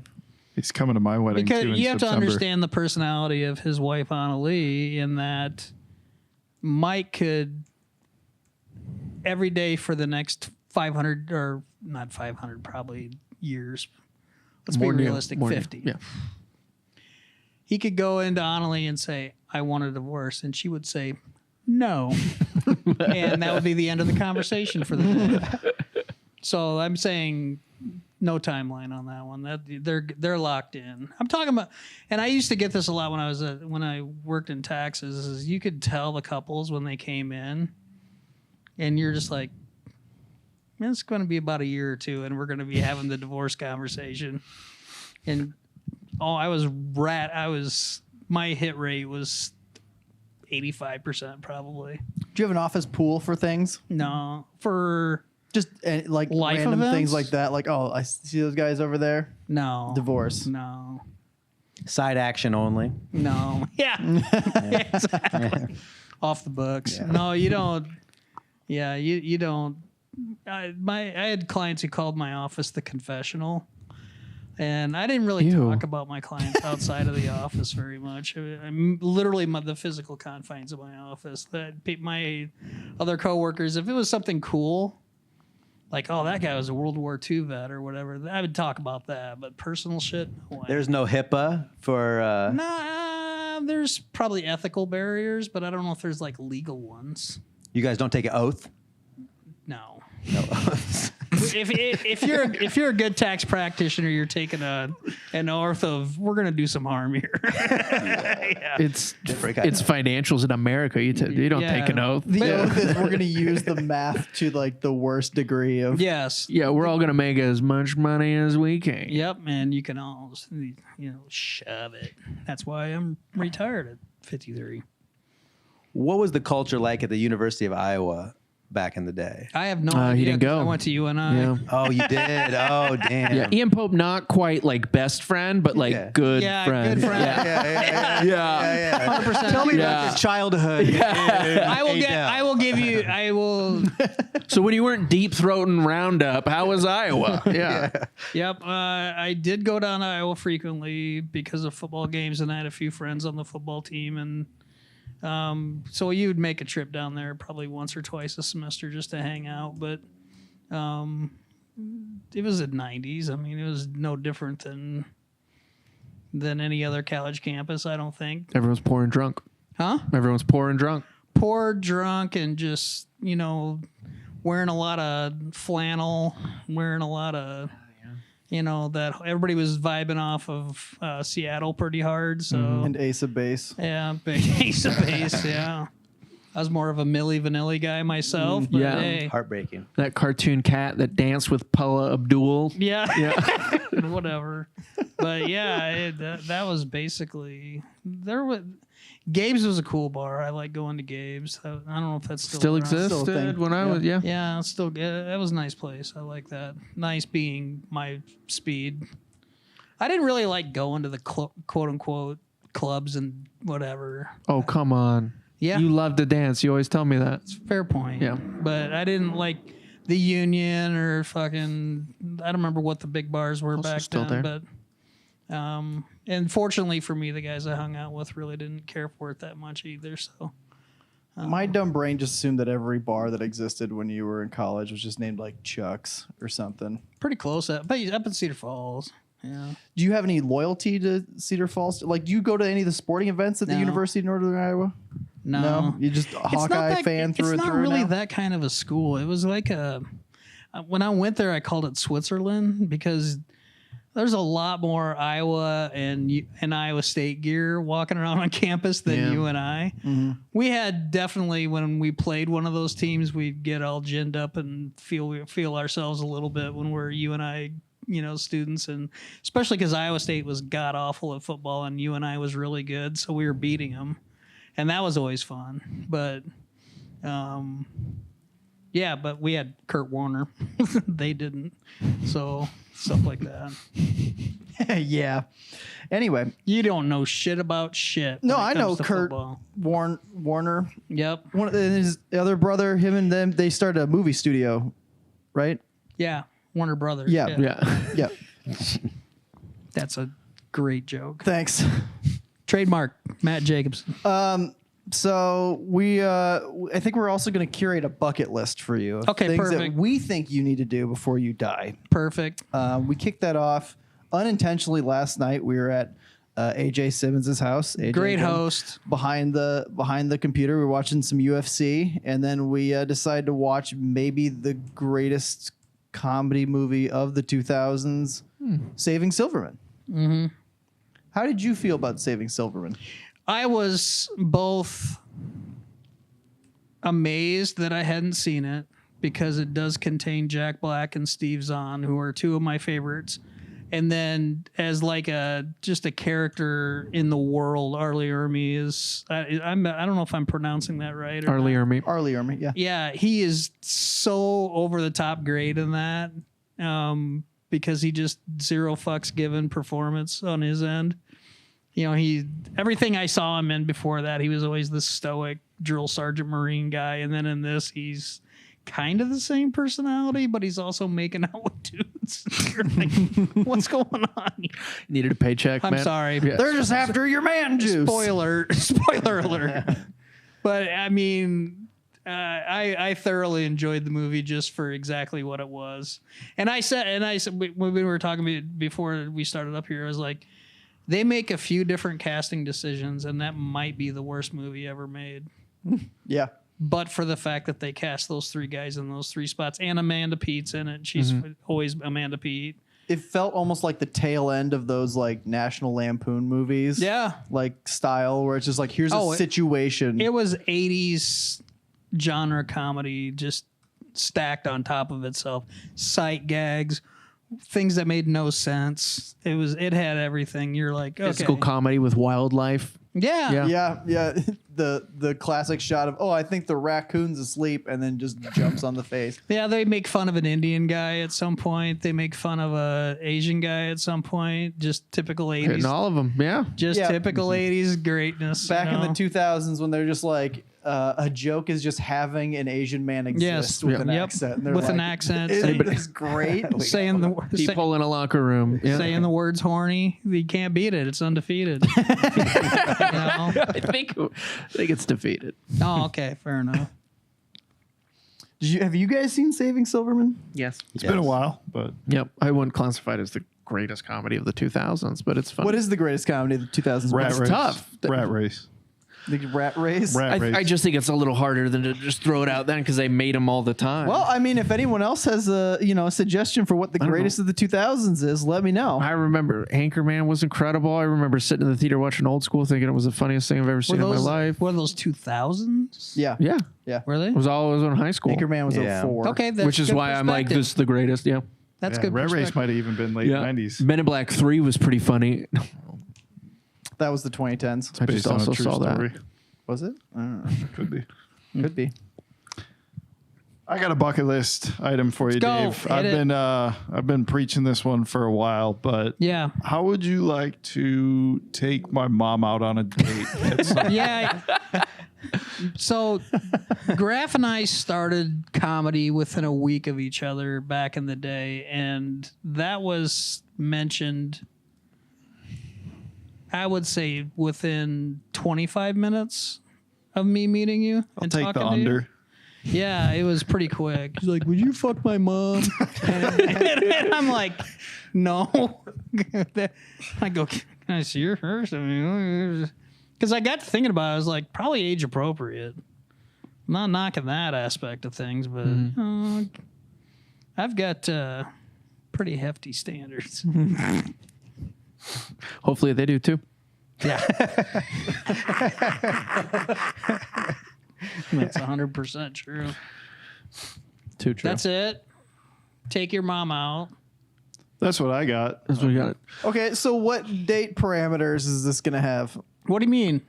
He's coming to my wedding Because too in you have to September. understand the personality of his wife Annalie in that Mike could every day for the next 500 or not 500 probably years. Let's More be new- realistic, more new. 50. Yeah. He could go into Annalie and say, "I want a divorce," and she would say, "No," and that would be the end of the conversation for the day. So I'm saying no timeline on that one. That they're locked in. I'm talking about, and I used to get this a lot when I worked in taxes. Is you could tell the couples when they came in, and you're just like, "Man, it's going to be about a year or two, and we're going to be having the divorce conversation." And my hit rate was 85% probably. Do you have an office pool for things? No, for Just like Life random events? things like that. Like, oh, I see those guys over there. no Divorce. No. Side action only. No. Yeah. Exactly. Off the books. No, you don't. Yeah, you don't. I had clients who called my office the confessional, and I didn't really Ew. talk about my clients outside of the office very much. I'm literally the physical confines of my office. That my other coworkers, if it was something cool, like, oh, that guy was a World War II vet or whatever, I would talk about that. But personal shit, no way. There's no HIPAA for. Nah, there's probably ethical barriers, but I don't know if there's like legal ones. You guys don't take an oath? No. No oaths. If you're a good tax practitioner, you're taking an oath of we're gonna do some harm here. Yeah. It's financials in America. You don't Yeah. take an oath. The oath is we're going to use the math to like the worst degree of. Yes. Yeah, we're all gonna make as much money as we can. Yep, and you can all just, shove it. That's why I'm retired at 53. What was the culture like at the University of Iowa back in the day? I have no He idea. didn't go. I went to UNI. Yeah. Oh, you did? Oh, damn. Yeah, Ian Pope, not quite like best friend, but like Yeah. good Yeah, friend. good friend. Yeah. 100%. Tell me Yeah. about your childhood. I will give you. I will. So when you weren't deep throating Roundup, how was Iowa? Yeah. Yep. I did go down to Iowa frequently because of football games, and I had a few friends on the football team, and so you would make a trip down there probably once or twice a semester just to hang out. But it was the '90s. I mean, it was no different than any other college campus. I don't think. Everyone's poor and drunk. Huh? Everyone's poor and drunk. Poor, drunk, and just wearing a lot of flannel, wearing a lot of. That everybody was vibing off of Seattle pretty hard. So And Ace of Base. yeah, big Ace of Base. Yeah, I was more of a Milli Vanilli guy myself. But Yeah. hey, Heartbreaking. That cartoon cat that danced with Paula Abdul. yeah, whatever. But yeah, that was basically there. Gabe's was a cool bar. I like going to Gabe's. I don't know if that's Still around. existed Still a thing. when I was, yeah. Yeah, it's still that was a nice place. I like that. Nice being my speed. I didn't really like going to the quote unquote clubs and whatever. Oh, come on. Yeah. You love to dance. You always tell me that. Fair point. Yeah. But I didn't like the Union or fucking. I don't remember what the big bars were Also back still then. there. But and fortunately for me, the guys I hung out with really didn't care for it that much either. So My dumb brain just assumed that every bar that existed when you were in college was just named like Chuck's or something. pretty close up in Cedar Falls. Yeah. Do you have any loyalty to Cedar Falls? Like, do you go to any of the sporting events at the No. University of Northern Iowa? No. You just a Hawkeye fan through and It's through. not really now? that kind of a school. It was like when I went there, I called it Switzerland because there's a lot more Iowa and Iowa State gear walking around on campus than Yeah. UNI. Mm-hmm. We had definitely, when we played one of those teams, we'd get all ginned up and feel ourselves a little bit when we're UNI, students, and especially because Iowa State was god awful at football and UNI was really good, so we were beating them, and that was always fun. But yeah, but we had Kurt Warner. They didn't. So stuff like that. Yeah. Anyway, You don't know shit about shit. no, when it I comes know to Kurt football. Warner. Yep. One of his other brother, him and them, they started a movie studio, right? Yeah. Warner Brothers. Yeah. Yeah. Yeah. That's a great joke. Thanks. Trademark, Matt Jacobsen. So I think we're also going to curate a bucket list for you. Of Okay, things perfect. that we think you need to do before you die. Perfect. We kicked that off unintentionally last night. We were at AJ Simmons' house. AJ Great again, host. Behind the computer, we were watching some UFC, and then we decided to watch maybe the greatest comedy movie of the 2000s, Saving Silverman. Mm-hmm. How did you feel about Saving Silverman? I was both amazed that I hadn't seen it because it does contain Jack Black and Steve Zahn, who are two of my favorites. And then as like just a character in the world, Arlie Ermy is, I don't know if I'm pronouncing that right. Or Arlie not. Ermy. Arlie Ermy, yeah. Yeah, he is so over the top great in that because he just zero fucks given performance on his end. Everything I saw him in before that, he was always the stoic drill sergeant Marine guy, and then in this, he's kind of the same personality, but he's also making out with dudes. You're like, what's going on? Needed a paycheck, I'm man. sorry. Yeah. They're just after your man juice. Spoiler alert. But I mean, I thoroughly enjoyed the movie just for exactly what it was. And I said when we were talking before we started up here, I was like, they make a few different casting decisions, and that might be the worst movie ever made. Yeah. But for the fact that they cast those three guys in those three spots, and Amanda Pete's in it, she's always Amanda Pete. It felt almost like the tail end of those like National Lampoon movies. Yeah. Like style where it's just like, here's a situation. It was 80s genre comedy just stacked on top of itself. Sight gags, things that made no sense. It had everything. You're like, okay. Physical comedy with wildlife. Yeah. Yeah. yeah. the classic shot of, I think the raccoon's asleep, and then just jumps on the face. Yeah, they make fun of an Indian guy at some point. They make fun of a Asian guy at some point. Just typical 80s. Hitting all of them. Yeah. Just Yeah. typical 80s greatness. Back you know? in the 2000s, when they're just like, a joke is just having an Asian man exist with an accent. And they're with like, an accent. It is great. saying the People in a locker room. Yeah. saying the words horny. You can't beat it. It's undefeated. You know? I think it's defeated. Oh, okay. Fair enough. Have you guys seen Saving Silverman? Yes. It's been a while, but Yep. I wouldn't classify it as the greatest comedy of the 2000s, but it's fun. What is the greatest comedy of the 2000s? Rat What's Race. tough. Rat Race. The Rat Race? Rat Race. I just think it's a little harder than to just throw it out then because they made them all the time. Well, I mean, if anyone else has a suggestion for what the greatest of the 2000s is, let me know. I remember Anchorman was incredible. I remember sitting in the theater watching Old School thinking it was the funniest thing I've ever seen in my life. Were those 2000s? Yeah. Yeah. Were they? It was in high school. Anchorman was Yeah. 04. Okay. That's Which is good why I'm like, perspective. this is the greatest. Yeah. That's Yeah, good. Rat Race perspective. might have even been late 90s. Men in Black 3 was pretty funny. That was the 2010s. I just Based on also a true saw story. that. Was it? I don't know. Could be. Could be. I got a bucket list item for you, Let's go. Dave. Hit it. I've been preaching this one for a while, but Yeah. how would you like to take my mom out on a date? Yeah. So Graff and I started comedy within a week of each other back in the day, and that was mentioned, I would say, within 25 minutes of me meeting you. I'll and take talking the to you. under. Yeah, it was pretty quick. He's like, "Would you fuck my mom?" and I'm like, "No." I go, "Can I see her first?" Because I got to thinking about it. I was like, probably age appropriate. I'm not knocking that aspect of things, but I've got pretty hefty standards. Hopefully they do too. Yeah. That's 100% true. Too true. That's it. Take your mom out. That's what I got. That's what we got. Okay, so what date parameters is this going to have? What do you mean?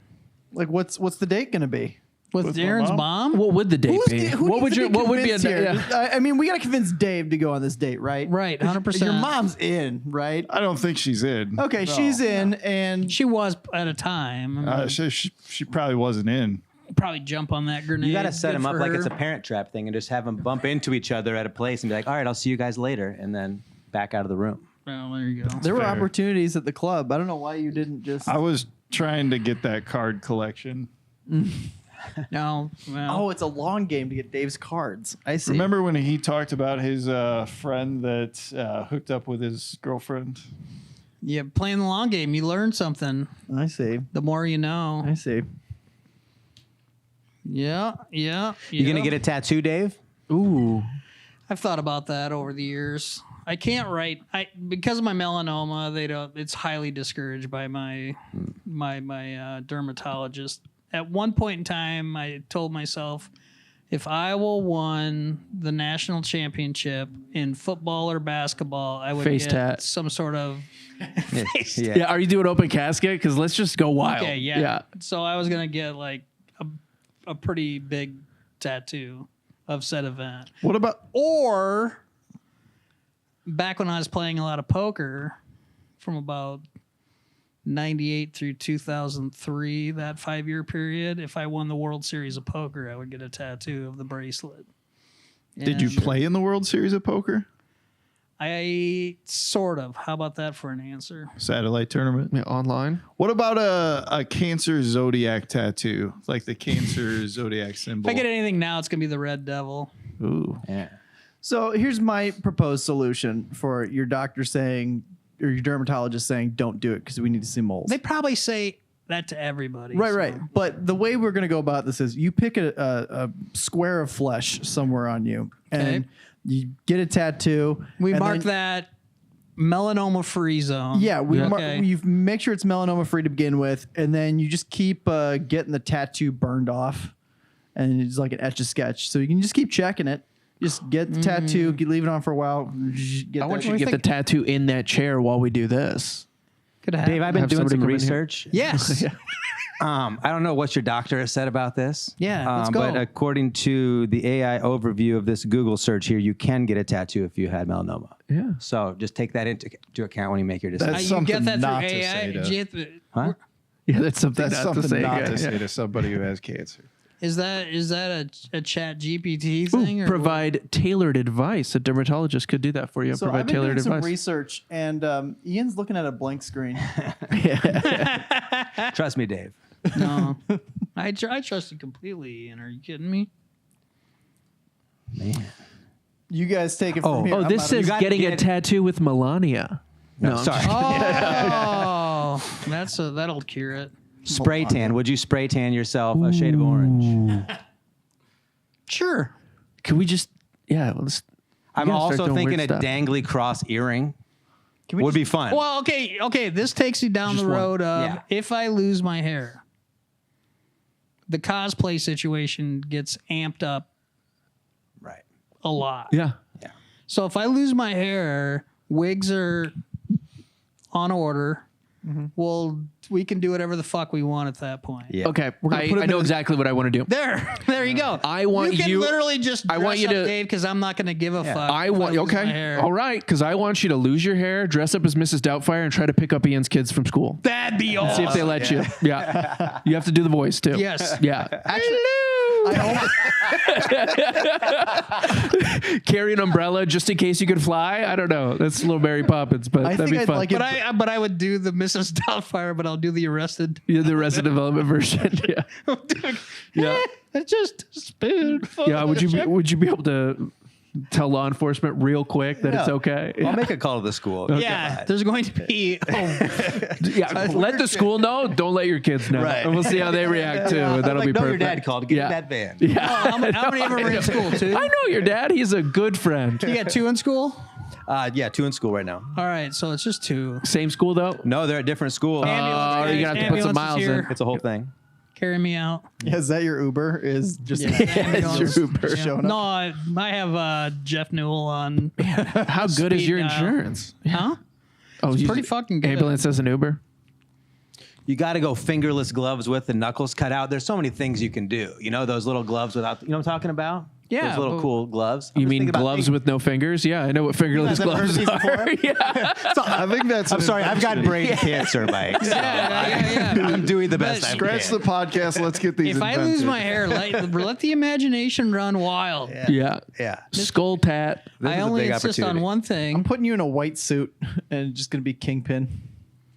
Like, what's the date going to be? With With my Darren's mom? mom? What would the date be? Who needs to be What would be a convinced here? yeah. I mean, we got to convince Dave to go on this date, right? Right, 100%. Your mom's in, right? I don't think she's in. Okay, she's in, and She was at a time. She probably wasn't in. Probably jump on that grenade. You got to set Good them up for like her. it's a Parent Trap thing and just have them bump into each other at a place and be like, all right, I'll see you guys later. And then back out of the room. Well, there you go. there were fair. opportunities at the club. I don't know why you didn't just. I was trying to get that card collection. No. Well, Oh, it's a long game to get Dave's cards. I see. Remember when he talked about his friend that hooked up with his girlfriend? yeah, playing the long game, you learn something. I see. The more you know. I see. Yeah. You going to get a tattoo, Dave? Ooh. I've thought about that over the years. I can't write. Because of my melanoma. They don't. It's highly discouraged by my dermatologist. At one point in time, I told myself, if Iowa won the national championship in football or basketball, I would Face get tat. some sort of face tat. Yeah. Are you doing open casket? Because let's just go wild. Okay, yeah. So I was gonna get like a pretty big tattoo of said event. What about Or back when I was playing a lot of poker from about 98 through 2003, that 5-year period, if I won the World Series of Poker, I would get a tattoo of the bracelet. did you And play in the World Series of Poker? I sort of. How about that for an answer? Satellite tournament? Yeah, online. What about a Cancer Zodiac tattoo? Like the Cancer Zodiac symbol? If I get anything now, it's going to be the Red Devil. Ooh. Yeah. So here's my proposed solution for your doctor saying, or your dermatologist saying, don't do it because we need to see moles. They probably say that to everybody. Right, so- right. But the way we're going to go about this is you pick a square of flesh somewhere on you, and you get a tattoo. We and mark then- that melanoma-free zone. Yeah, Okay. you make sure it's melanoma free to begin with, and then you just keep getting the tattoo burned off, and it's like an etch a sketch. So you can just keep checking it. Just get the tattoo, leave it on for a while. I want you to get the tattoo in that chair while we do this. Could happen. Dave, I've been Have doing somebody some come in here. research. Yes. I don't know what your doctor has said about this. Yeah, let's go. But according to the AI overview of this Google search here, you can get a tattoo if you had melanoma. Yeah. So just take that into account when you make your decision. That's You get something that not through to AI. say to- Do you have to- Huh? Yeah, that's something That's not something to say. not again. to say Yeah. to somebody who has cancer. Is that a chat GPT thing? Or Provide tailored advice. A dermatologist could do that for you. So Provide I've been tailored doing some advice. research, and Ian's looking at a blank screen. Trust me, Dave. No, I trust you completely. Ian, are you kidding me? Man. You guys take it from here. Oh, I'm this out of- says gotta getting a get- tattoo with Melania. No, sorry. Oh, that'll cure it. Spray tan. Would you spray tan yourself a shade of orange? Sure. Can we just? Yeah. Let's. I'm gotta start also doing thinking a weird stuff. dangly cross earring we would be fun. Well, okay. This takes you down the Just one. road of Yeah. if I lose my hair, the cosplay situation gets amped up Right. a lot. Yeah. Yeah. So if I lose my hair, wigs are on order. Well, we can do whatever the fuck we want at that point. Yeah. Okay. gonna put I him know in- exactly what I want to do. There you go. I want you can you- literally just I want dress you up to- Dave because I'm not going to give a fuck. I if want. lose my Okay. hair. All right. Because I want you to lose your hair, dress up as Mrs. Doubtfire, and try to pick up Ian's kids from school. That'd be awesome. See if they let you. Yeah. You have to do the voice too. Yes. Yeah. Carry an umbrella just in case you could fly. I don't know. That's a little Mary Poppins, but I that'd think be I'd fun. like it. But I would do the Mrs. Doubtfire, but I'll do the Arrested. Yeah, the Arrested Development version. Yeah. Yeah. It's just a spoonful. Yeah. Would you be able to tell law enforcement real quick that it's Yeah. okay? I'll make a call to the school. Yeah, there's going to be. Yeah, let the school know. Don't let your kids know. Right. And we'll see how they react too. And that'll Like, be no, perfect. your dad called. Get Yeah. in that van. Yeah. How many ever were in school? Two? I know your dad. He's a good friend. You got two in school? Yeah, 2 in school right now. All right, so it's just two. Same school though. No, they're at different schools. Ambulance, you're gonna have to put some ambulance is miles here. in. It's a whole thing. Carry me out. Yeah, is that your Uber? Is just Ambulance. your Uber. showing up? No, I have Jeff Newell on. How good is Speed your dial. insurance? Huh? Oh, It's you- pretty fucking good. Ambulance as an Uber. You got to go fingerless gloves with the knuckles cut out. There's so many things you can do. You know those little gloves without. You know what I'm talking about? Yeah, Those little but- cool gloves. You mean gloves with no fingers? Yeah, I know what fingerless never heard gloves these are. before? Yeah. I think that's. I'm sorry, I've got brain cancer, Mike. So Yeah. I'm doing the best I Scratch can. the podcast. Let's get these. If I invented. lose my hair, let the imagination run wild. Yeah. Yeah. Skull tat. This I is a only big insist on opportunity. one I'm thing. putting you in a white suit, and it's just gonna be Kingpin.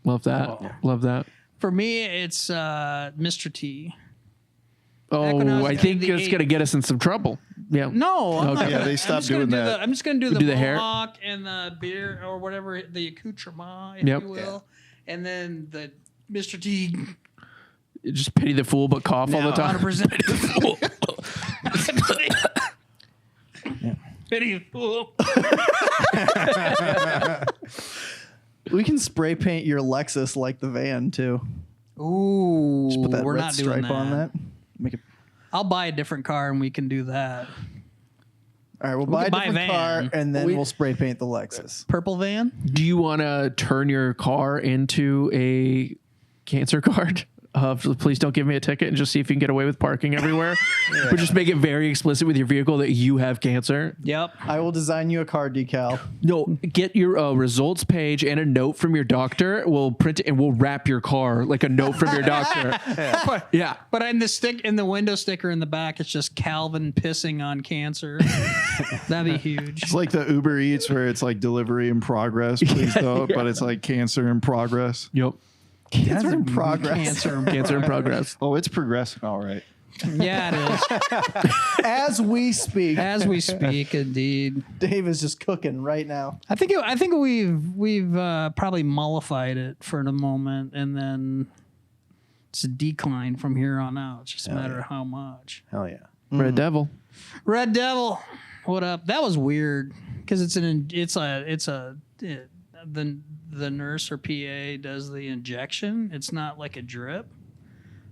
Love that. Love that. For me, it's Mr. T. Oh, when I was I in think the it's going to get us in some trouble. Yeah. No, I'm Okay. not Yeah, gonna- they I'm stopped just gonna doing do that. I'm just going to do the Do the hair? mohawk and the beard or whatever, the accoutrement, if Yep. you will. And then the Mr. T. Just pity the fool, but cough all the time. 100%. Pity the fool. We can spray paint your Lexus like the van too. Ooh, Just put that we're red not doing stripe that. on that. Make it. I'll buy a different car and we can do that. All right, we'll buy a can buy a different car van. and then we'll spray paint the Lexus. Purple van? Do you want to turn your car into a cancer card? Please don't give me a ticket and just see if you can get away with parking everywhere. But just make it very explicit with your vehicle that you have cancer. Yep. I will design you a car decal. No, get your results page and a note from your doctor. We'll print it and we'll wrap your car like a note from your doctor. Yeah. But in the window sticker in the back, it's just Calvin pissing on cancer. That'd be huge. It's like the Uber Eats where it's like delivery in progress, please don't, but it's like cancer in progress. Yep. Cancer in progress. Cancer in progress. Oh, it's progressing. All right. Yeah, it is. As we speak, As we speak, indeed. Dave is just cooking right now. I think we've probably mollified it for the moment, and then it's a decline from here on out. It's just a matter of how much. Hell yeah. Red Devil. Red Devil, what up? That was weird because the nurse or PA does the injection. It's not like a drip.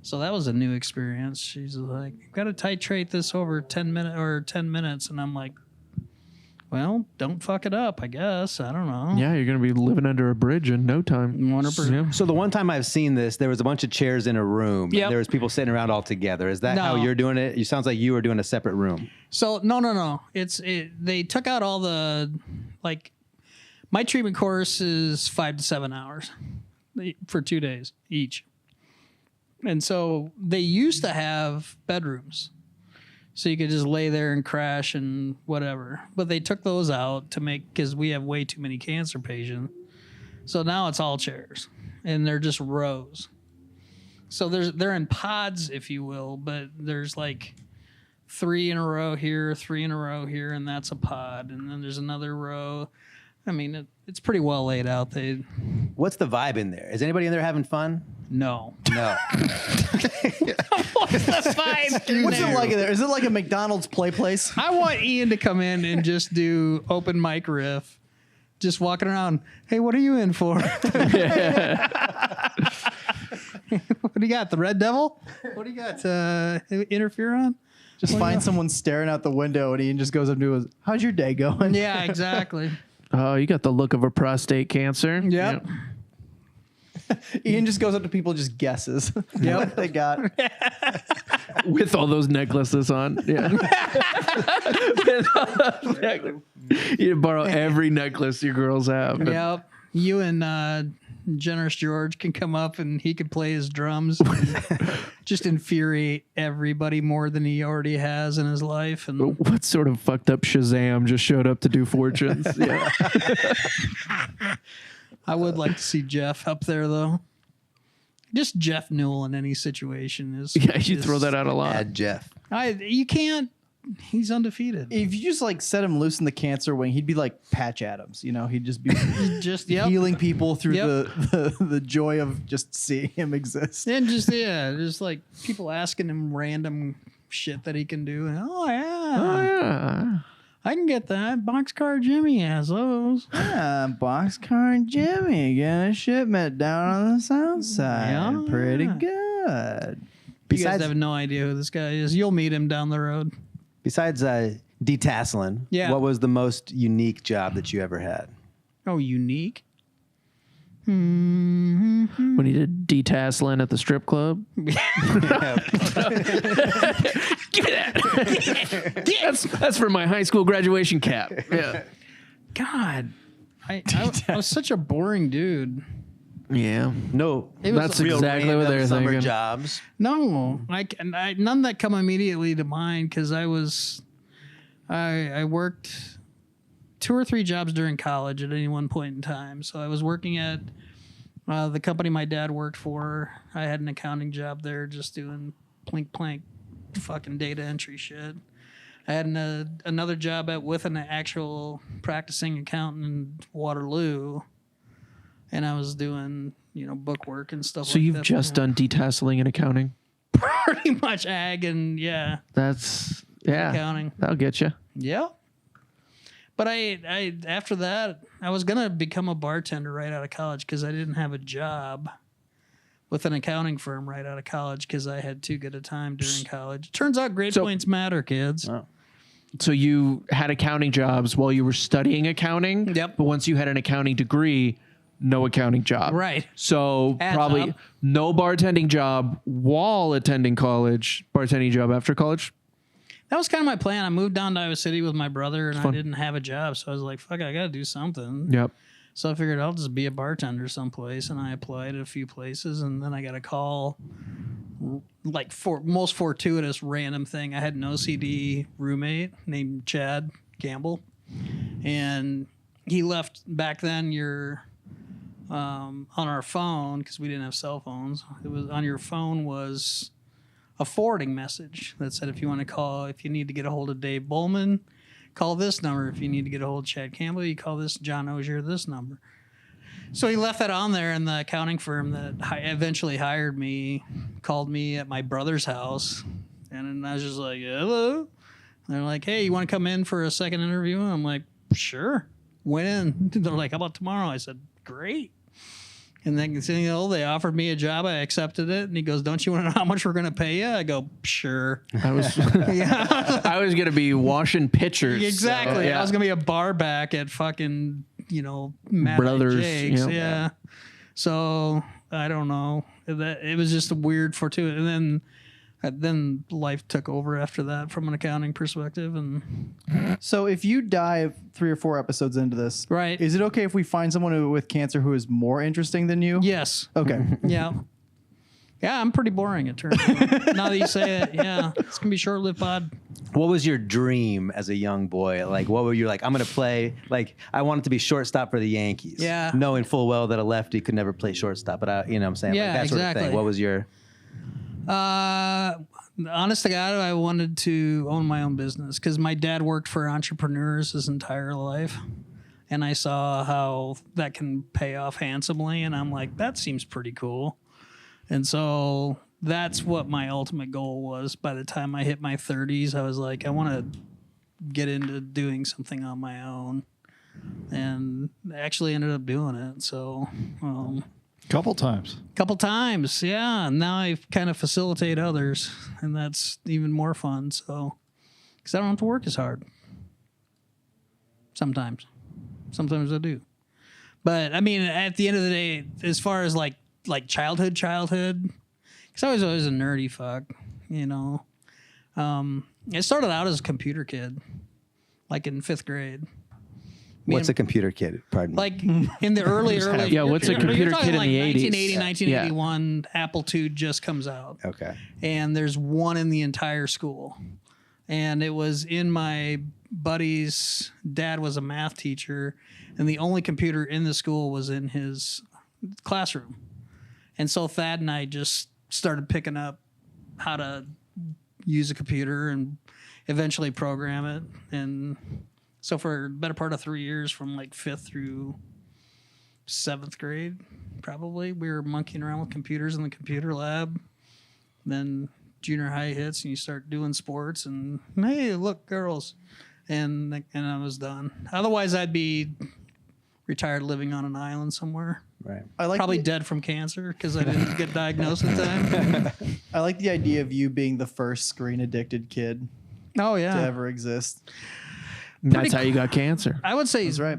So that was a new experience. She's like, got to titrate this over 10 minutes, and I'm like, Well, don't fuck it up, I guess. I don't know. Yeah, you're gonna be living under a bridge in no time. 100%. Yeah. So the one time I've seen this, there was a bunch of chairs in a room. Yep. And there was people sitting around all together. Is that how No. you're doing it? It sounds like you were doing a separate room. So no. They took out all the, like, my treatment course is 5 to 7 hours for 2 days each. And so they used to have bedrooms. So you could just lay there and crash and whatever. But they took those out to because we have way too many cancer patients. So now it's all chairs. And they're just rows. So they're in pods, if you will, but there's like 3 in a row here, 3 in a row here, and that's a pod. And then there's another row. I mean, it's pretty well laid out. What's the vibe in there? Is anybody in there having fun? No. No. What's the vibe? What's it like in there? Is it like a McDonald's play place? I want Ian to come in and just do open mic riff. Just walking around. Hey, what are you in for? What do you got? The Red Devil? What do you got? Interferon? Just find someone staring out the window and Ian just goes up to his, how's your day going? Yeah, exactly. Oh, you got the look of a prostate cancer. Yep. Ian just goes up to people and just guesses. Yep. They got. With all those necklaces on. Yeah. You borrow every necklace your girls have. Yep. You and Generous George can come up and he could play his drums. And just infuriate everybody more than he already has in his life. And What sort of fucked up Shazam just showed up to do fortunes? Yeah. I would like to see Jeff up there, though. Just Jeff Newell in any situation is. Yeah, you throw that out a lot. Add Jeff. You can't. He's undefeated. If you just like set him loose in the cancer wing, he'd be like Patch Adams. You know, he'd just be Just healing people through Yep. the joy of just seeing him exist. And just like people asking him random shit that he can do. Oh yeah, Yeah. I can get that. Boxcar Jimmy has those. Yeah, Boxcar Jimmy getting a shipment down on the south side. Yeah. Pretty good. You guys Besides, have no idea who this guy is. You'll meet him down the road. besides detasseling, Yeah. what was the most unique job that you ever had? Oh, unique. When he did detasseling at the strip club. Give me that. That's for my high school graduation cap. Yeah. God, I was such a boring dude. Yeah. No, It was That's a real exactly what random they're summer thinking. jobs. No, none that come immediately to mind because I worked 2 or 3 jobs during college at any one point in time. So I was working at the company my dad worked for. I had an accounting job there, just doing plink plank, fucking data entry shit. I had another job with an actual practicing accountant in Waterloo, and I was doing book work and stuff. So like you've that. just done detasseling and accounting? Pretty much ag and That's, yeah. accounting. That'll get you. Yep. But I after that, I was gonna become a bartender right out of college because I didn't have a job with an accounting firm right out of college because I had too good a time during college. Turns out grade points matter, kids. So you had accounting jobs while you were studying accounting? Yep. But once you had an accounting degree, no accounting job. Right. So Adds probably up. no bartending job while attending college, bartending job after college. That was kind of my plan. I moved down to Iowa City with my brother, and I fun. didn't have a job, so I was like, "Fuck, I gotta do something." Yep. So I figured I'll just be a bartender someplace, and I applied at a few places, and then I got a call, like most fortuitous random thing. I had an OCD roommate named Chad Campbell, and he left back then. On our phone, because we didn't have cell phones. It was on your phone was a forwarding message that said if you need to get a hold of Dave Boelman, call this number. If you need to get a hold of Chad Campbell, you call this John Ozier, this number. So he left that on there, and the accounting firm that eventually hired me called me at my brother's house, and I was just like, hello. And they're like, hey, you want to come in for a second interview? And I'm like, sure. When? They're like, how about tomorrow? I said, great. And then, you know, they offered me a job. I accepted it. And he goes, don't you want to know how much we're going to pay you? I go, sure. I was Yeah. I was gonna be washing pitchers. Exactly. So, yeah. I was going to be a bar back at fucking, you know, Matt Brothers, Jake's. you know. Yeah. So I don't know. It was just a weird fortuitous. And then life took over after that from an accounting perspective. And So if you die 3 or 4 episodes into this, Right. is it okay if we find someone with cancer who is more interesting than you? yes. Okay. Yeah. Yeah, I'm pretty boring, it turns out. Now that you say it, yeah. It's going to be short-lived pod. What was your dream as a young boy? Like, what were you like? I'm going to play, like, I wanted to be shortstop for the Yankees. Yeah. Knowing full well that a lefty could never play shortstop. But, you know what I'm saying? Yeah, like, that sort of exactly. thing. What was your. Honest to God, I wanted to own my own business because my dad worked for entrepreneurs his entire life. And I saw how that can pay off handsomely. And I'm like, that seems pretty cool. And so that's what my ultimate goal was. By the time I hit my 30s, I was like, I want to get into doing something on my own. And I actually ended up doing it. So, Couple times. couple times, yeah. And now I kind of facilitate others, and that's even more fun. So, because I don't have to work as hard. Sometimes I do. But I mean, at the end of the day, as far as like childhood, because I was always a nerdy fuck, you know. I started out as a computer kid, like in 5th grade. What's a computer kid? Pardon me. Like in the early. Yeah, what's a computer you're talking kid in like the 80s? 1980, 1981, Apple II just comes out. Okay. And there's one in the entire school. And it was in my buddy's dad was a math teacher, and the only computer in the school was in his classroom. And so Thad and I just started picking up how to use a computer and eventually program it. And so for the better part of 3 years, from like 5th through 7th grade, probably, we were monkeying around with computers in the computer lab. Then junior high hits and you start doing sports and, hey, look, girls. And I was done. Otherwise, I'd be retired living on an island somewhere. Right. I like Probably dead from cancer because I didn't get diagnosed in time. I like the idea of you being the first screen addicted kid Oh, to yeah. ever exist. That's how you got cancer. I would say That's right.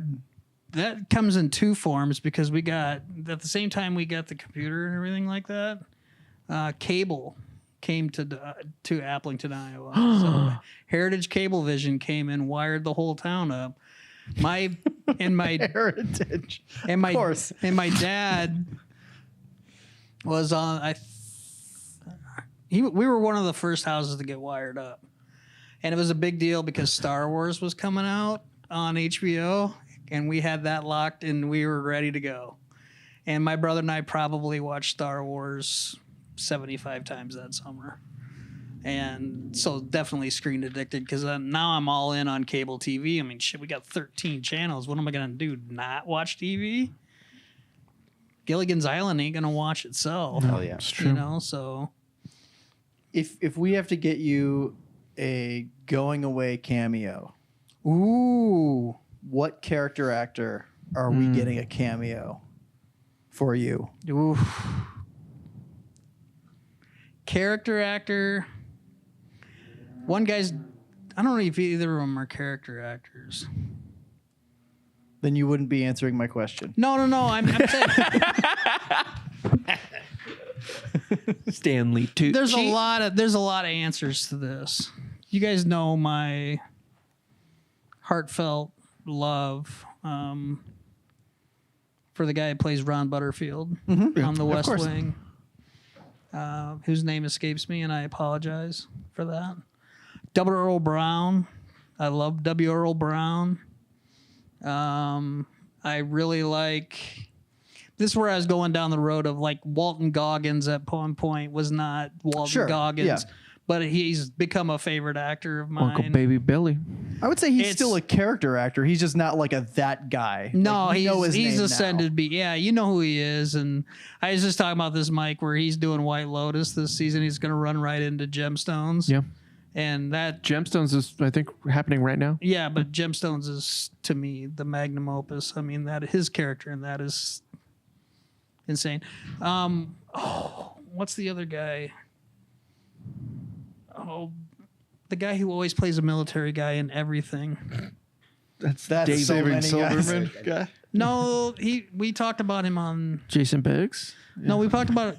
that comes in 2 forms because we got, at the same time we got the computer and everything like that, cable came to Applington, Iowa. So Heritage Cablevision came and wired the whole town up. My Heritage. and my Of course. and my dad was on. We were one of the first houses to get wired up, and it was a big deal because Star Wars was coming out on HBO, and we had that locked, and we were ready to go. And my brother and I probably watched Star Wars 75 times that summer. And so definitely screen addicted because now I'm all in on cable TV. I mean, shit, we got 13 channels. What am I going to do? Not watch TV? Gilligan's Island ain't going to watch itself. Oh, yeah. It's true. You know, so If we have to get you a going away cameo, ooh, what character actor are we getting a cameo for you? ooh. Character actor. One guy's, I don't know if either of them are character actors. Then you wouldn't be answering my question. No. I'm saying Stanley Tucci. there's a lot of answers to this. You guys know my heartfelt love for the guy who plays Ron Butterfield on The West course. Wing, whose name escapes me, and I apologize for that. W. Earl Brown. I love W. Earl Brown. I really like. This is where I was going down the road of like Walton Goggins at one point was not Walton Sure, Goggins, yeah. but he's become a favorite actor of mine. Uncle Baby Billy. I would say he's It's- still a character actor. He's just not like that guy. No, Like, you know his he's name now. ascended. Yeah, you know who he is. And I was just talking about this, Mike, where he's doing White Lotus this season. He's going to run right into Gemstones. Yeah. And that, Gemstones is, I think, happening right now. yeah, but Gemstones is, to me, the magnum opus. I mean, that his character and that is insane. What's the other guy? Oh, the guy who always plays a military guy in everything. That's Saving so many Silverman guys. guy. No, we talked about him on. Jason Biggs. No, we talked about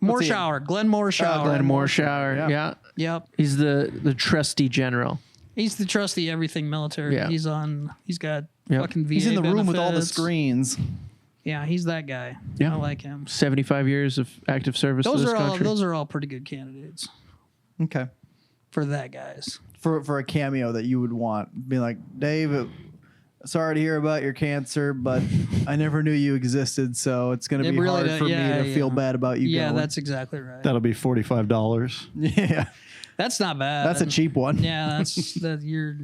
Moorshower, Glenn Moorshower. Glenn Moorshower. Yeah. Yep, He's the trusty general. he's the trusty everything military. Yeah. He's got Yep. fucking VA He's in the room with all the benefits. screens. Yeah, he's that guy. Yeah. I like him. 75 years of active service Those to this are all country. those are all pretty good candidates Okay. for that guys. For a cameo that you would want, be like, Dave, sorry to hear about your cancer, but I never knew you existed, so it's going to It be really hard does- for me yeah, to feel yeah. bad about you. Yeah, going. that's exactly right. That'll be $45. yeah. That's not bad. That's a cheap one. Yeah, that's that you're.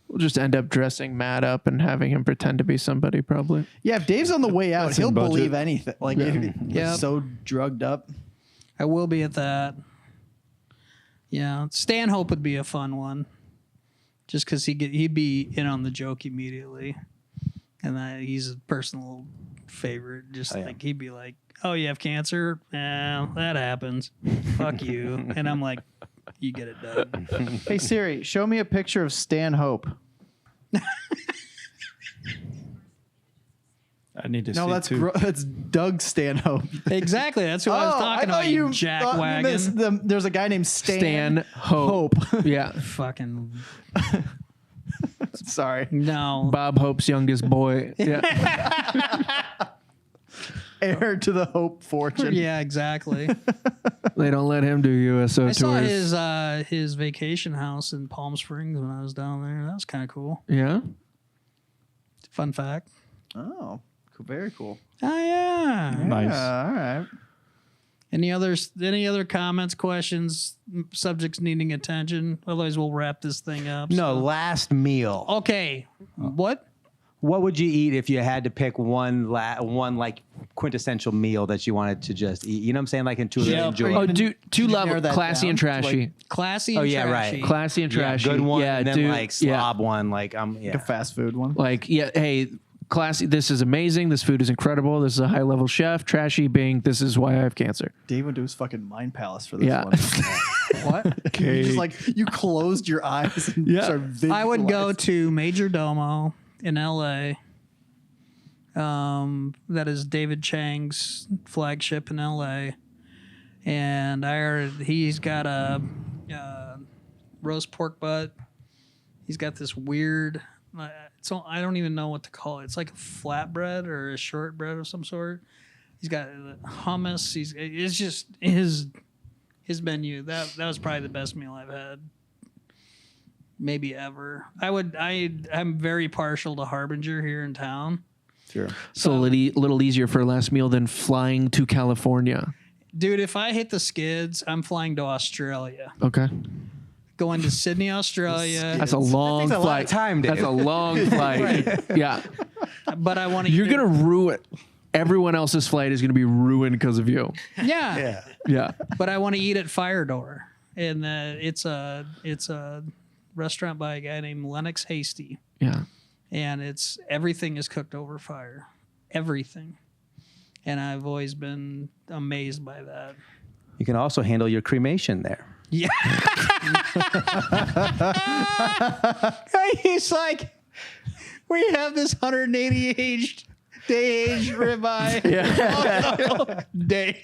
We'll just end up dressing Matt up and having him pretend to be somebody, probably. Yeah, if Dave's on the way out, That's he'll in budget. believe anything. Like, if he's Yep. so drugged up. I will be at that. Yeah, Stanhope would be a fun one, just because he'd be in on the joke immediately, and he's a personal favorite. Just like he'd be like, "Oh, you have cancer? Well, that happens. Fuck you." And I'm like, "You get it done." Hey Siri, show me a picture of Stanhope. I need to No, see that's that's Doug Stanhope. Exactly. That's who I was talking thought about. You jack thought you wagon. missed there's a guy named Stan Hope. Yeah. Fucking Sorry. no. Bob Hope's youngest boy. Yeah. Heir to the Hope fortune. Yeah, exactly. They don't let him do USO I saw tours. his vacation house in Palm Springs when I was down there. That was kind of cool. Yeah. Fun fact. Oh, very cool. Oh yeah. nice. All right. Any other comments, questions, subjects needing attention? Otherwise, we'll wrap this thing up. No, last meal. Okay. What? What would you eat if you had to pick one like quintessential meal that you wanted to just eat? You know what I'm saying? Like to really Yeah. enjoy. Oh, two you narrow level, that classy down and to, trashy. Classy Oh, and yeah, trashy. right. Classy and trashy. Good one, Yeah, and then dude. like slob one. Like Like a fast food one. Like, yeah, hey, classy, this is amazing. This food is incredible. This is a high level chef. Trashy being, this is why I have cancer. Dave went to his fucking mind palace for this Yeah. one. What? You just like you closed your eyes and started I would go visualizing. to Major Domo in L.A. That is David Chang's flagship in L.A. And I heard he's got a roast pork butt. He's got this weird. So I don't even know what to call it. It's like a flatbread or a shortbread of some sort. He's got hummus. It's just his menu. That was probably the best meal I've had, maybe ever. I'm very partial to Harbinger here in town. Sure. So a little easier for a last meal than flying to California. Dude, if I hit the skids, I'm flying to Australia. Okay. Going to Sydney, Australia. That's a long takes a lot flight. of time, Dave. That's a long flight. Yeah. But I want to. You're going to ruin everyone else's flight is going to be ruined because of you. Yeah. Yeah. But I want to eat at Fire Door, and it's a restaurant by a guy named Lennox Hasty, Yeah. and everything is cooked over fire, everything, and I've always been amazed by that. You can also handle your cremation there. Yeah. He's like, we have this 180 aged ribeye. Yeah. Dave.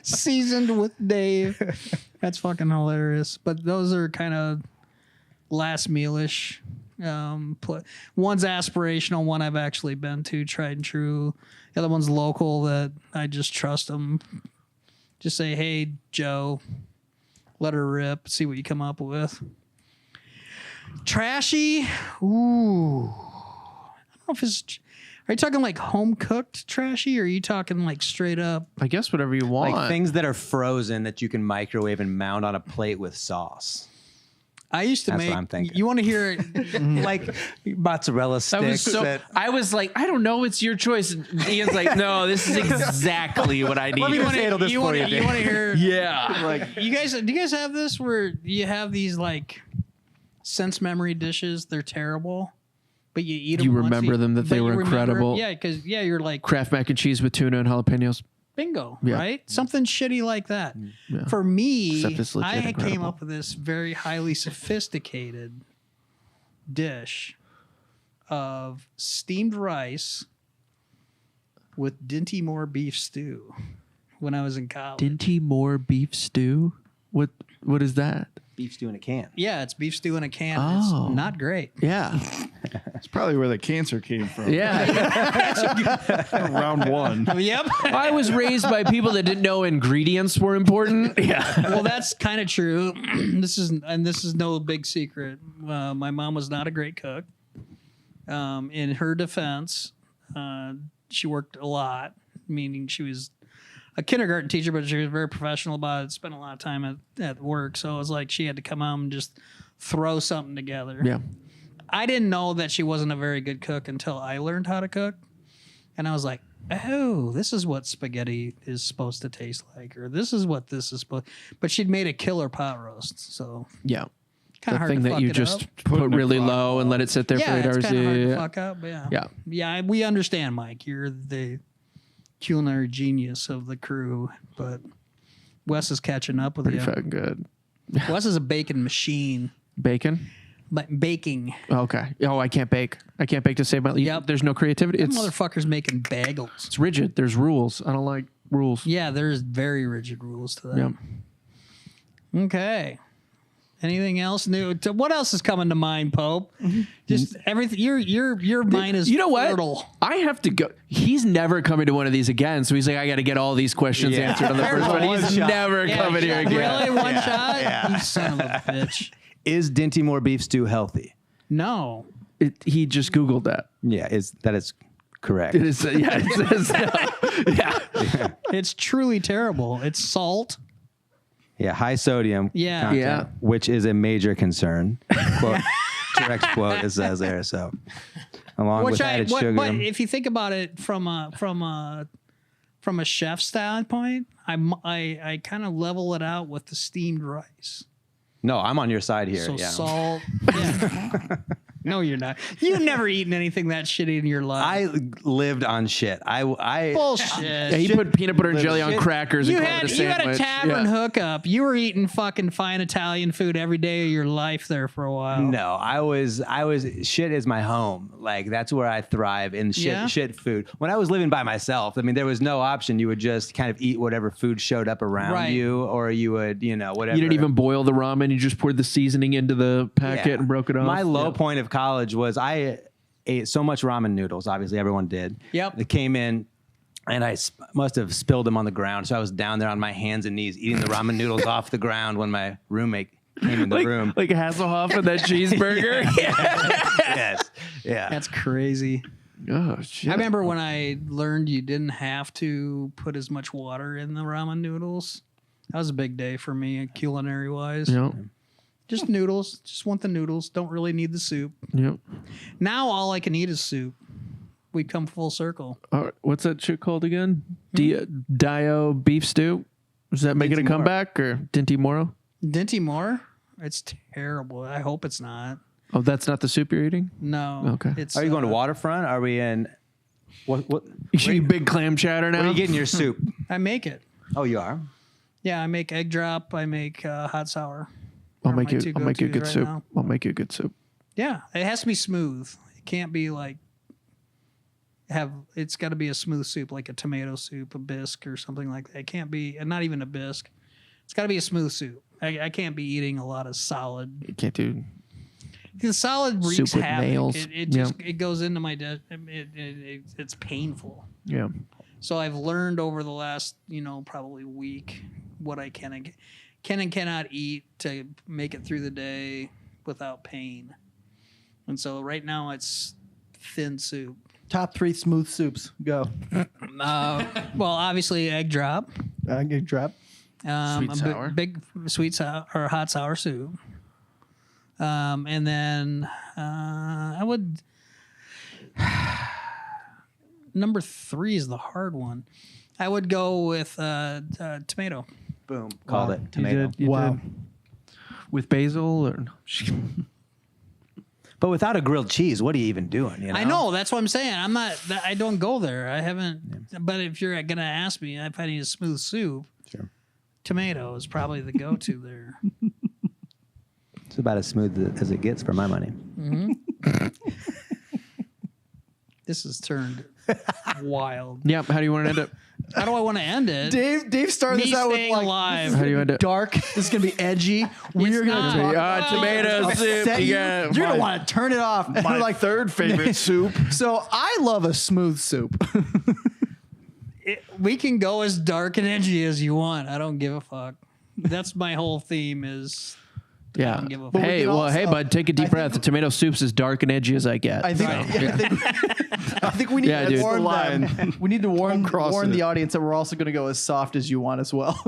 Seasoned with Dave. That's fucking hilarious. But those are kind of last mealish. One's aspirational, one I've actually been to, tried and true. The other one's local that I just trust them. Just say, hey, Joe, let her rip, see what you come up with. Trashy? Ooh. I don't know if it's... Are you talking like home cooked trashy, or are you talking like straight up? I guess whatever you want. Like things that are frozen that you can microwave and mount on a plate with sauce. I used to That's make... what I'm thinking. You want to hear it? Like mozzarella sticks. That was so. I was like, I don't know. It's your choice. And Ian's like, no, this is exactly what I need. Let me just handle this for you, You want to hear... Yeah. Like, do you guys have this where you have these like sense memory dishes? They're terrible, but you eat them. You remember them, that they were incredible. Yeah, because you're like Kraft mac and cheese with tuna and jalapenos. bingo, Yeah. right? Something shitty like that. Yeah. For me, Except it's legit I came incredible. up with this very highly sophisticated dish of steamed rice with Dinty Moore beef stew when I was in college. Dinty Moore beef stew. What is that? Beef stew in a can. Yeah, it's beef stew in a can. Oh. It's not great. Yeah. It's probably where the cancer came from. Yeah. Round one. Yep. I was raised by people that didn't know ingredients were important. Yeah. Well, that's kind of true. This is no big secret. My mom was not a great cook. In her defense, she worked a lot, meaning she was a kindergarten teacher, but she was very professional about it. Spent a lot of time at work, so it was like she had to come home and just throw something together. Yeah. I didn't know that she wasn't a very good cook until I learned how to cook, and I was like, oh, this is what spaghetti is supposed to taste like, or this is what this is supposed. But she'd made a killer pot roast, so Yeah. kind The of hard thing to that fuck you it just up. put in a really crock low and let it sit there for Yeah, 8 it's hours. kind of hard to Yeah. fuck up. Yeah. Yeah. Yeah, we understand, Mike. You're the culinary genius of the crew, but Wes is catching up with Pretty you. fucking good. Wes is a baking machine. Bacon. But baking. Okay. Oh, I can't bake. I can't bake to save my. Yep. There's no creativity. That It's motherfucker's making bagels. it's rigid. There's rules. I don't like rules. Yeah, there's very rigid rules to that. Yeah. Okay. Anything else new? What else is coming to mind, Pope? Just everything. Your mind is You know what? fertile. I have to go. He's never coming to one of these again. So he's like, I got to get all these questions Yeah. answered on the first one. One He's shot. never coming here again. Really? One shot? yeah. You son of a bitch. Is Dinty Moore beef stew healthy? No. He just Googled that. Yeah, that is correct. It is. Yeah. It says, yeah. It's truly terrible. It's salt. Yeah, high sodium Yeah. content, Yeah. which is a major concern. Quote, direct quote, it says there. So, along with added sugar. But if you think about it from a chef standpoint, I kind of level it out with the steamed rice. No, I'm on your side here. So yeah. salt. Yeah. No, you're not. You've never eaten anything that shitty in your life. I lived on shit. I Bullshit. Yeah, he put peanut butter and jelly on shit. crackers You and called it a had a sandwich. tavern Yeah. hookup. You were eating fucking fine Italian food every day of your life there for a while. No, I was shit is my home. Like that's where I thrive in Yeah? shit food. When I was living by myself, I mean there was no option. You would just kind of eat whatever food showed up around Right. you, or you would, whatever. You didn't even boil the ramen. You just poured the seasoning into the packet Yeah. and broke it off. My low Yeah. point of college was I ate so much ramen noodles. Obviously, everyone did. Yep. They came in, and I must have spilled them on the ground. So I was down there on my hands and knees eating the ramen noodles off the ground when my roommate came in the room. Like Hasselhoff and that cheeseburger. Yes. Yeah. That's crazy. Oh shit! I remember when I learned you didn't have to put as much water in the ramen noodles. That was a big day for me, culinary wise. Yep. Just noodles. Just want the noodles. Don't really need the soup. Yep. Now all I can eat is soup. We come full circle. What's that shit called again? Dio beef stew. Is that making Dinty a comeback or Dinty Moro? Dinty Moore? It's terrible. I hope it's not. Oh, that's not the soup you're eating. No. Okay. It's, Are you going to Waterfront? Are we in? What? You eat big clam chowder now. Where are you getting your soup? I make it. Oh, you are. Yeah, I make egg drop. I make hot sour. I'll Are make my you. two I'll make you a good go-tos soup. right now. I'll make you a good soup. Yeah, it has to be smooth. It can't be like it's got to be a smooth soup, like a tomato soup, a bisque, or something like that. It can't be, and not even a bisque. It's got to be a smooth soup. I can't be eating a lot of solid. You can't do. The solid Soup wreaks with havoc. nails. It just it goes into my it's painful. Yeah. So I've learned over the last probably week what I can and cannot eat to make it through the day without pain. And so right now it's thin soup. Top 3 smooth soups. Go. Well, obviously egg drop. Egg drop. Sweet sour. Big sweet sour or hot sour soup. And then I would. Number 3 is the hard one. I would go with tomato. Boom. Called it You tomato. did. You Wow. did. With basil or But without a grilled cheese, what are you even doing? You know? I know. That's what I'm saying. I don't go there. I haven't. But if you're going to ask me if I need a smooth soup, Sure. tomato is probably the go-to there. It's about as smooth as it gets for my money. This has turned wild. Yep. How do you want to end it? How do I want to end it? Dave started Me this out with staying like alive. How do you end it? dark. This is gonna be edgy. We're not. gonna talk Tomato soup. upset you. Yeah, You're gonna my- want to turn it off. And My we're like, third favorite soup. so I love a smooth soup. We can go as dark and edgy as you want. I don't give a fuck. That's my whole theme is I Yeah. don't give a But fuck. we Hey, can well, also- hey, bud, take a deep breath. The tomato soup's as dark and edgy as I get. I think, I think we need Yeah, to dude. warn That's the them. We need to warn cross warn it. the audience that we're also going to go as soft as you want as well.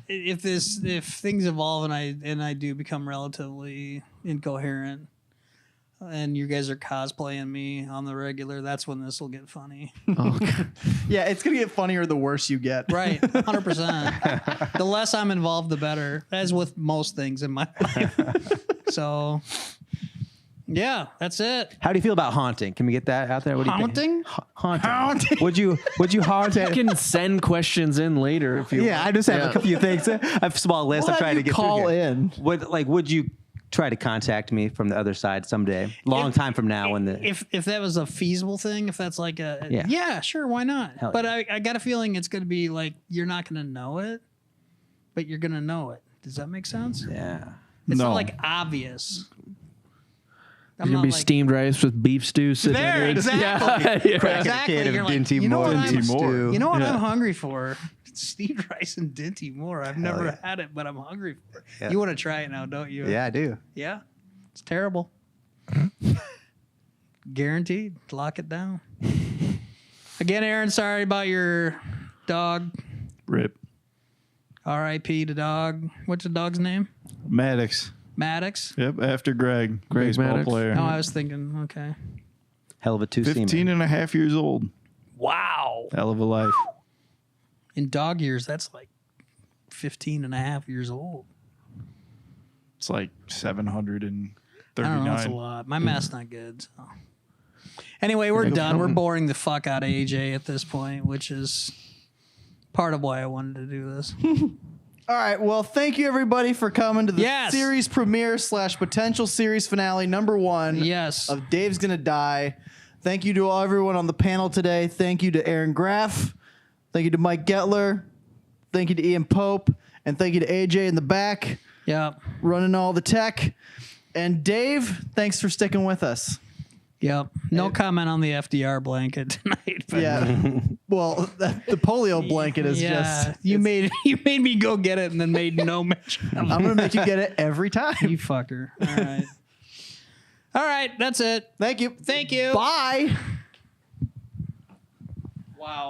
If things evolve and I do become relatively incoherent and you guys are cosplaying me on the regular, that's when this will get funny. Oh, God. Yeah, it's going to get funnier the worse you get. Right, 100%. The less I'm involved, the better, as with most things in my life. So, yeah, that's it. How do you feel about haunting? Can we get that out there? What do you Haunting? think? Haunting. Would you haunt it? You can send questions in later if you Yeah, I just have a few things. I have a small list. We'll I'm trying have to you get call through here. in. Would you try to contact me from the other side someday? Long time from now, when the If that was a feasible thing, if that's like Yeah. sure, why not? Hell But yeah. I got a feeling it's going to be like you're not going to know it, but you're going to know it. Does that make sense? yeah. It's No. not like obvious. There's gonna be steamed rice with beef stew sitting There, there. exactly. Yeah. Exactly. Kid of You're like, Dinty you know Moore. what I'm- Dinty Moore. You know what Yeah. I'm hungry for? Steamed rice and Dinty Moore. I've never yeah. had it, but I'm hungry for it. Yeah. You want to try it now, don't you? Yeah, I do. Yeah. It's terrible. Guaranteed. Lock it down. Again, Aaron, sorry about your dog. Rip. R.I.P. to dog. What's the dog's name? Maddox. Maddox. Yep, after Greg. Greg baseball Maddox. player. Oh, I was thinking, okay. Hell of a 15 two-seamer. and a half years old. Wow. Hell of a life. In dog years, that's like 15 and a half years old. It's like 739. I don't know, that's a lot. My math's not good. So. Anyway, we're done. We're boring the fuck out of AJ at this point, which is part of why I wanted to do this. All right. Well, thank you everybody for coming to the Yes. series premiere / potential series finale #1 Yes. of Dave's Gonna Die. Thank you to everyone on the panel today. Thank you to Aaron Graff. Thank you to Mike Gettler. Thank you to Ian Pope. And thank you to AJ in the back Yep. running all the tech. And Dave, thanks for sticking with us. Yep. No comment on the FDR blanket tonight. But Yeah. Well, the polio blanket is just. you made me go get it and then made no mention of I'm it. gonna make you get it every time. You fucker. All right. All right. That's it. Thank you. Thank you. Bye.